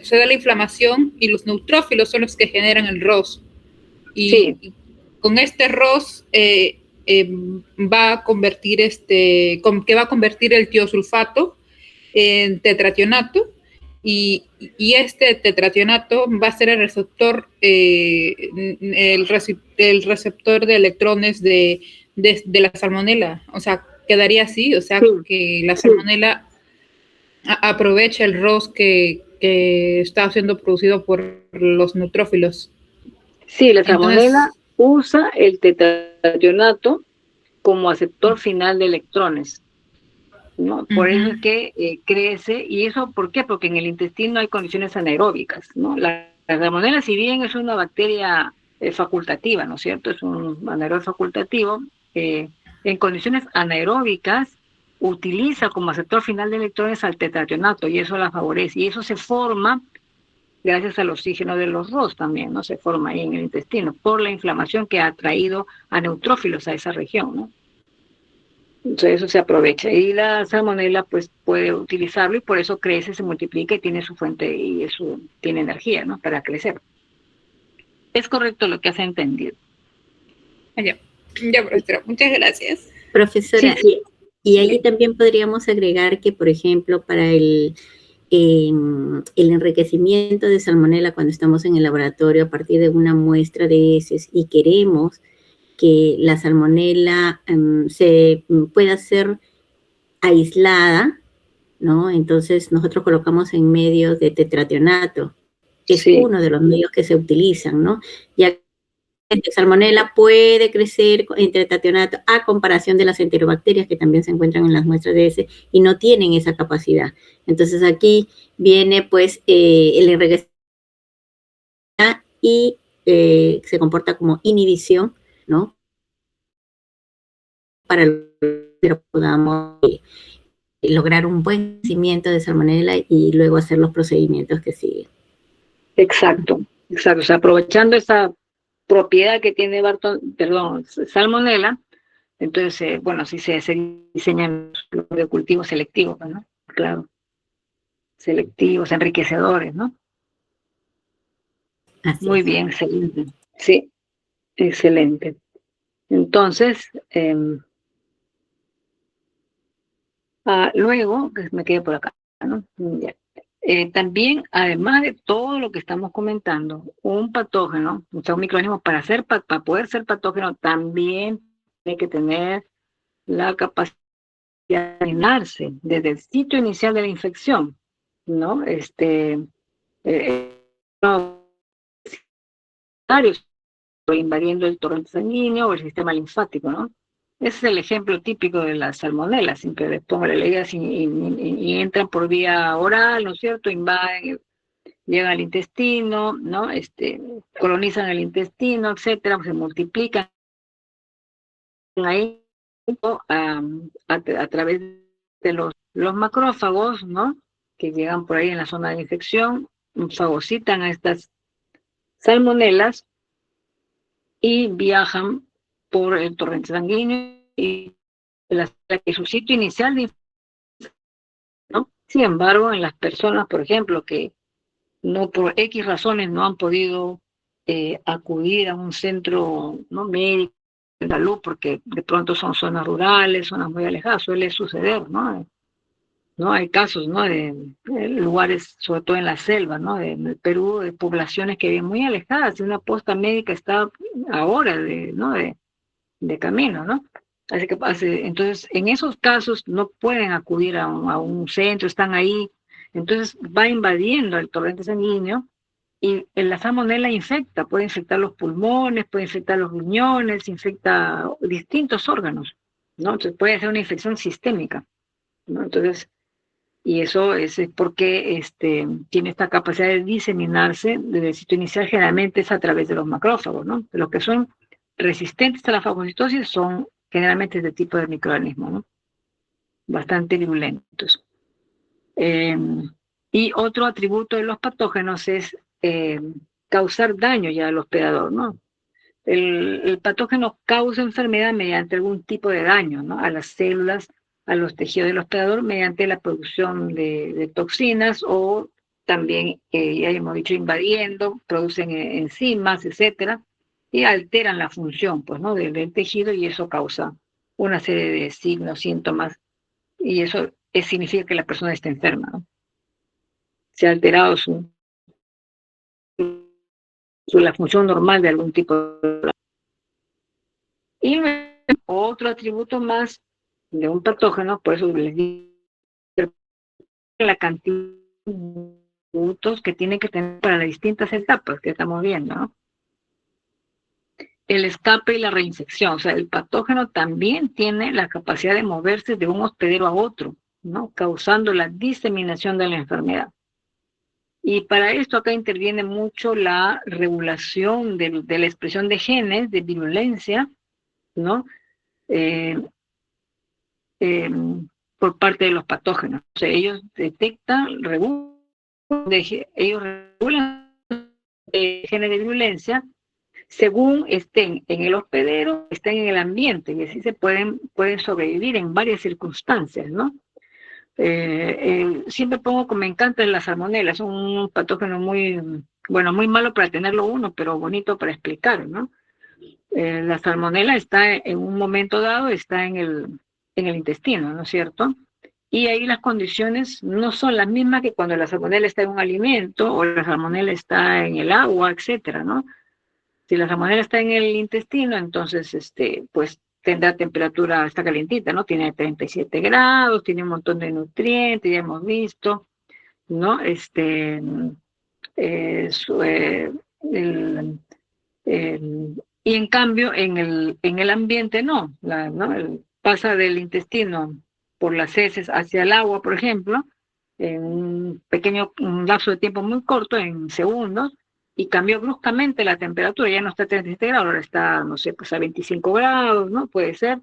se da la inflamación y los neutrófilos son los que generan el ROS. Y con este ROS va a convertir el tiosulfato en tetrationato y este tetrationato va a ser el receptor de electrones de la salmonela. O sea, quedaría así, o sea, que la salmonela aprovecha el ROS que está siendo producido por los neutrófilos. Sí, la salmonela usa el tetrationato como aceptor final de electrones, ¿no? Por eso es que crece. ¿Y eso por qué? Porque en el intestino hay condiciones anaeróbicas, ¿no? La salmonela, si bien es una bacteria facultativa, ¿no es cierto? Es un anaeróbico facultativo, en condiciones anaeróbicas utiliza como aceptor final de electrones al tetrationato y eso la favorece. Y eso se forma gracias al oxígeno de los ROS también, ¿no? Se forma ahí en el intestino por la inflamación que ha traído a neutrófilos a esa región, ¿no? Entonces eso se aprovecha y la salmonela pues puede utilizarlo y por eso crece, se multiplica y tiene su fuente y eso tiene energía, ¿no? Para crecer. Es correcto lo que has entendido. Ya, profesora, muchas gracias. Profesora, sí. Y ahí también podríamos agregar que, por ejemplo, para el enriquecimiento de salmonela cuando estamos en el laboratorio a partir de una muestra de heces y queremos que la salmonela se pueda ser aislada, ¿no? Entonces nosotros colocamos en medio de tetrationato, que es uno de los medios que se utilizan, ¿no? Ya que Salmonella puede crecer en tetrationato a comparación de las enterobacterias que también se encuentran en las muestras de ese y no tienen esa capacidad. Entonces aquí viene pues el enriquecimiento y se comporta como inhibición, ¿no? Para que podamos lograr un buen crecimiento de Salmonella y luego hacer los procedimientos que siguen. Exacto, exacto. O sea, aprovechando esa propiedad que tiene Salmonella, entonces, bueno, sí se diseñan los de cultivos selectivos, ¿no? Claro, selectivos, enriquecedores, ¿no? Así Muy es. bien, excelente. Sí, excelente. Entonces, luego, que me quedé por acá, ¿no? Ya. También, además de todo lo que estamos comentando, un patógeno, o sea, un microorganismo, para poder ser patógeno, también tiene que tener la capacidad de alimentarse desde el sitio inicial de la infección, ¿no? No, invadiendo el torrente sanguíneo o el sistema linfático, ¿no? Ese es el ejemplo típico de la salmonela, siempre les pongo la ley y entran por vía oral, ¿no es cierto? Invaden, llegan al intestino, ¿no? Colonizan el intestino, etcétera, se multiplican ahí a través de los macrófagos, ¿no? Que llegan por ahí en la zona de infección, fagocitan a estas salmonelas y viajan por el torrente sanguíneo y su sitio inicial, ¿no? Sin embargo, en las personas, por ejemplo, que no por X razones no han podido acudir a un centro, ¿no?, médico de salud, porque de pronto son zonas rurales, zonas muy alejadas, suele suceder, ¿no? ¿No? Hay casos, ¿no?, de lugares, sobre todo en la selva, ¿no?, de Perú, de poblaciones que viven muy alejadas, y una posta médica está a horas de camino, ¿no? Así que, entonces, en esos casos no pueden acudir a un centro, están ahí, entonces va invadiendo el torrente sanguíneo y la salmonela infecta, puede infectar los pulmones, puede infectar los riñones, infecta distintos órganos, ¿no? Entonces puede ser una infección sistémica, ¿no? Entonces, y eso es porque tiene esta capacidad de diseminarse desde el sitio inicial, generalmente es a través de los macrófagos, ¿no? Los que son resistentes a la fagocitosis son generalmente este tipo de microorganismos, ¿no? Bastante virulentos. Y otro atributo de los patógenos es causar daño ya al hospedador, ¿no? El patógeno causa enfermedad mediante algún tipo de daño, ¿no?, a las células, a los tejidos del hospedador, mediante la producción de toxinas o también, ya hemos dicho, invadiendo, producen enzimas, etcétera, y alteran la función, pues, ¿no?, del tejido, y eso causa una serie de signos, síntomas, y eso significa que la persona está enferma, ¿no? Se ha alterado la función normal de algún tipo de... Y otro atributo más de un patógeno, por eso les digo la cantidad de atributos que tiene que tener para las distintas etapas que estamos viendo, ¿no? El escape y la reinfección, o sea, el patógeno también tiene la capacidad de moverse de un hospedero a otro, ¿no?, causando la diseminación de la enfermedad. Y para esto acá interviene mucho la regulación de la expresión de genes de virulencia, ¿no? Por parte de los patógenos. O sea, ellos detectan, ellos regulan genes de virulencia según estén en el hospedero, estén en el ambiente, y así se pueden sobrevivir en varias circunstancias, ¿no? Siempre pongo como me encantan las salmonelas, es un patógeno muy, bueno, muy malo para tenerlo uno, pero bonito para explicar, ¿no? La salmonela está en un momento dado, está en el intestino, ¿no es cierto? Y ahí las condiciones no son las mismas que cuando la salmonela está en un alimento o la salmonela está en el agua, etcétera, ¿no? Si la salmonela está en el intestino, entonces, pues tendrá temperatura, está calientita, ¿no? Tiene 37 grados, tiene un montón de nutrientes, ya hemos visto, ¿no? Su, y en cambio en el ambiente no, pasa del intestino por las heces hacia el agua, por ejemplo, en un lapso de tiempo muy corto, en segundos, y cambió bruscamente la temperatura, ya no está a 37 grados, ahora está, no sé, pues a 25 grados, ¿no? Puede ser,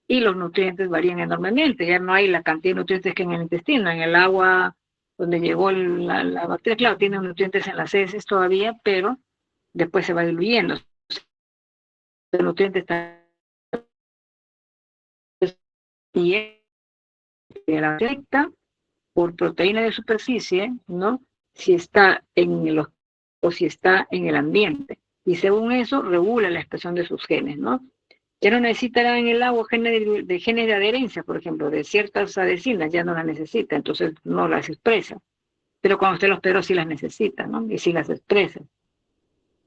y los nutrientes varían enormemente, ya no hay la cantidad de nutrientes que en el intestino, en el agua donde llegó la bacteria, claro, tiene nutrientes en las heces todavía, pero después se va diluyendo. El nutriente está y la detecta por proteína de superficie, ¿no? Si está o si está en el ambiente. Y según eso, regula la expresión de sus genes, ¿no? Ya no necesitará en el agua genes de adherencia, por ejemplo, de ciertas adhesinas, ya no las necesita, entonces no las expresa. Pero cuando usted los hospedó sí las necesita, ¿no? Y sí las expresa.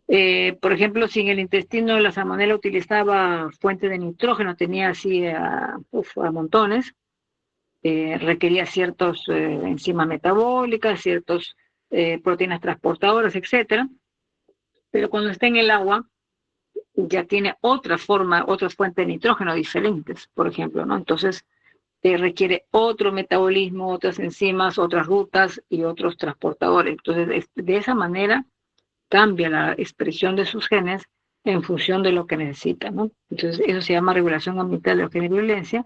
Por ejemplo, si en el intestino la salmonela utilizaba fuente de nitrógeno, tenía así a montones, requería ciertos enzimas metabólicas, ciertas proteínas transportadoras, etcétera. Pero cuando está en el agua, ya tiene otras fuentes de nitrógeno diferentes, por ejemplo, ¿no? Entonces, requiere otro metabolismo, otras enzimas, otras rutas y otros transportadores. Entonces, de esa manera cambia la expresión de sus genes en función de lo que necesita, ¿no? Entonces, eso se llama regulación ambiental de los genes de violencia,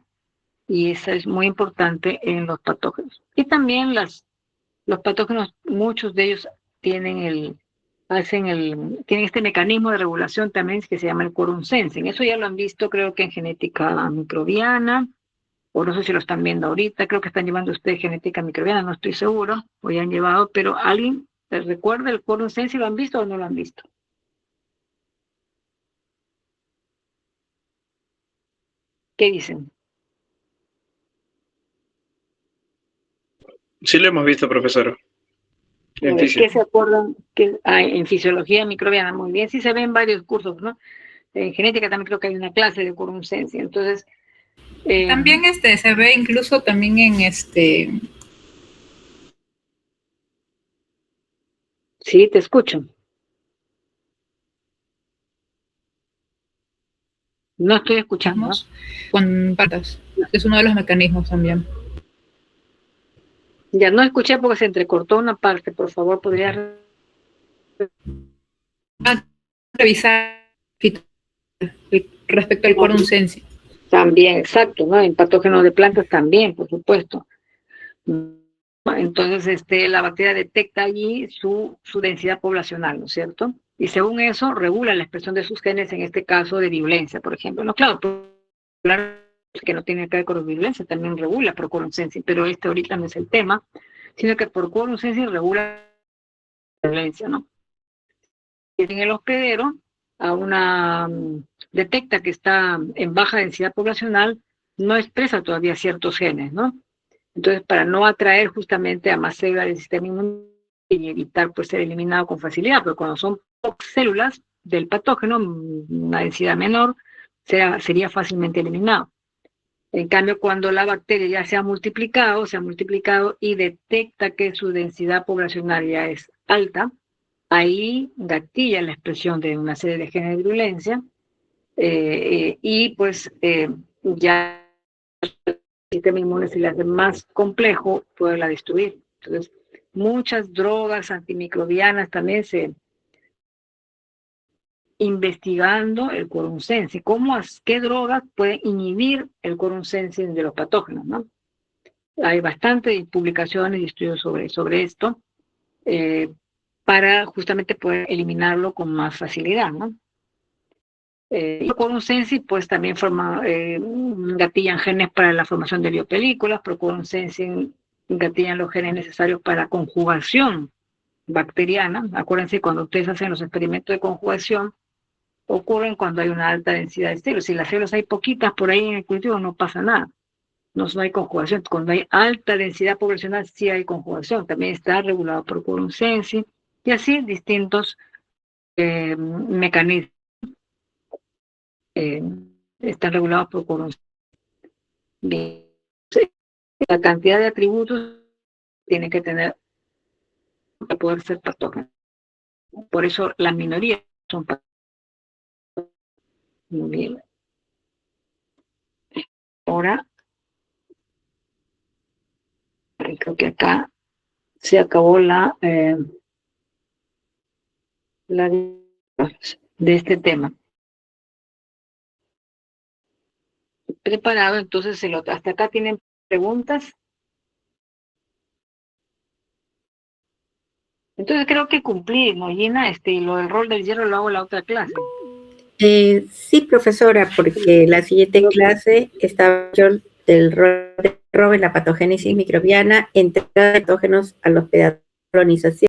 y esa es muy importante en los patógenos. Y también los patógenos, muchos de ellos tienen tienen este mecanismo de regulación también que se llama el quorum sensing. Eso ya lo han visto, creo que en genética microbiana, o no sé si lo están viendo ahorita, creo que están llevando ustedes genética microbiana, no estoy seguro, o ya han llevado, pero ¿alguien les recuerda el quorum sensing? ¿Lo han visto o no lo han visto? ¿Qué dicen? Sí lo hemos visto, profesora. ¿Qué se acuerdan? En fisiología microbiana, muy bien, sí se ven varios cursos, ¿no? En genética también creo que hay una clase de quorum sensing. Entonces, también se ve incluso también en Sí, te escucho. No estoy escuchando, ¿no? Con patas. Es uno de los mecanismos también. Ya no escuché porque se entrecortó una parte. Por favor, ¿podrías revisar respecto al quorum sensing? También, exacto, ¿no? En patógenos de plantas también, por supuesto. Entonces, la bacteria detecta allí su densidad poblacional, ¿no es cierto? Y según eso, regula la expresión de sus genes, en este caso de virulencia, por ejemplo. No, claro, que no tiene que ver con virulencia, también regula por quorum sensing, pero ahorita no es el tema, sino que por quorum sensing regula la virulencia, ¿no? En el hospedero, detecta que está en baja densidad poblacional, no expresa todavía ciertos genes, ¿no? Entonces, para no atraer justamente a más células del sistema inmune y evitar pues ser eliminado con facilidad, porque cuando son pocas células del patógeno, una densidad menor, sería fácilmente eliminado. En cambio, cuando la bacteria ya se ha multiplicado y detecta que su densidad poblacional ya es alta, ahí gatilla la expresión de una serie de genes de virulencia, y pues ya el sistema inmune se le hace más complejo poderla destruir. Entonces, muchas drogas antimicrobianas también se investigando el quorum sensing, qué drogas pueden inhibir el quorum sensing de los patógenos, ¿no? Hay bastantes publicaciones y estudios sobre esto, para justamente poder eliminarlo con más facilidad, ¿no? El quorum sensing pues también gatillan genes para la formación de biopelículas, pero quorum sensing gatillan los genes necesarios para conjugación bacteriana. Acuérdense, cuando ustedes hacen los experimentos de conjugación, ocurren cuando hay una alta densidad de células. Si las células hay poquitas por ahí en el cultivo, no pasa nada. No hay conjugación. Cuando hay alta densidad poblacional, sí hay conjugación. También está regulado por quorum sensing, y así distintos mecanismos están regulados por conocimiento. Bien. La cantidad de atributos tiene que tener para poder ser patógenos. Por eso la minoría son patógenos. Muy bien. Ahora, creo que acá se acabó la de este tema. Preparado, entonces hasta acá tienen preguntas. Entonces creo que cumplí, ¿no, Gina? Lo del rol del hierro lo hago en la otra clase. Sí, profesora, porque la siguiente clase está del rol de la patogénesis microbiana, entrada de patógenos a los pedazos de colonización.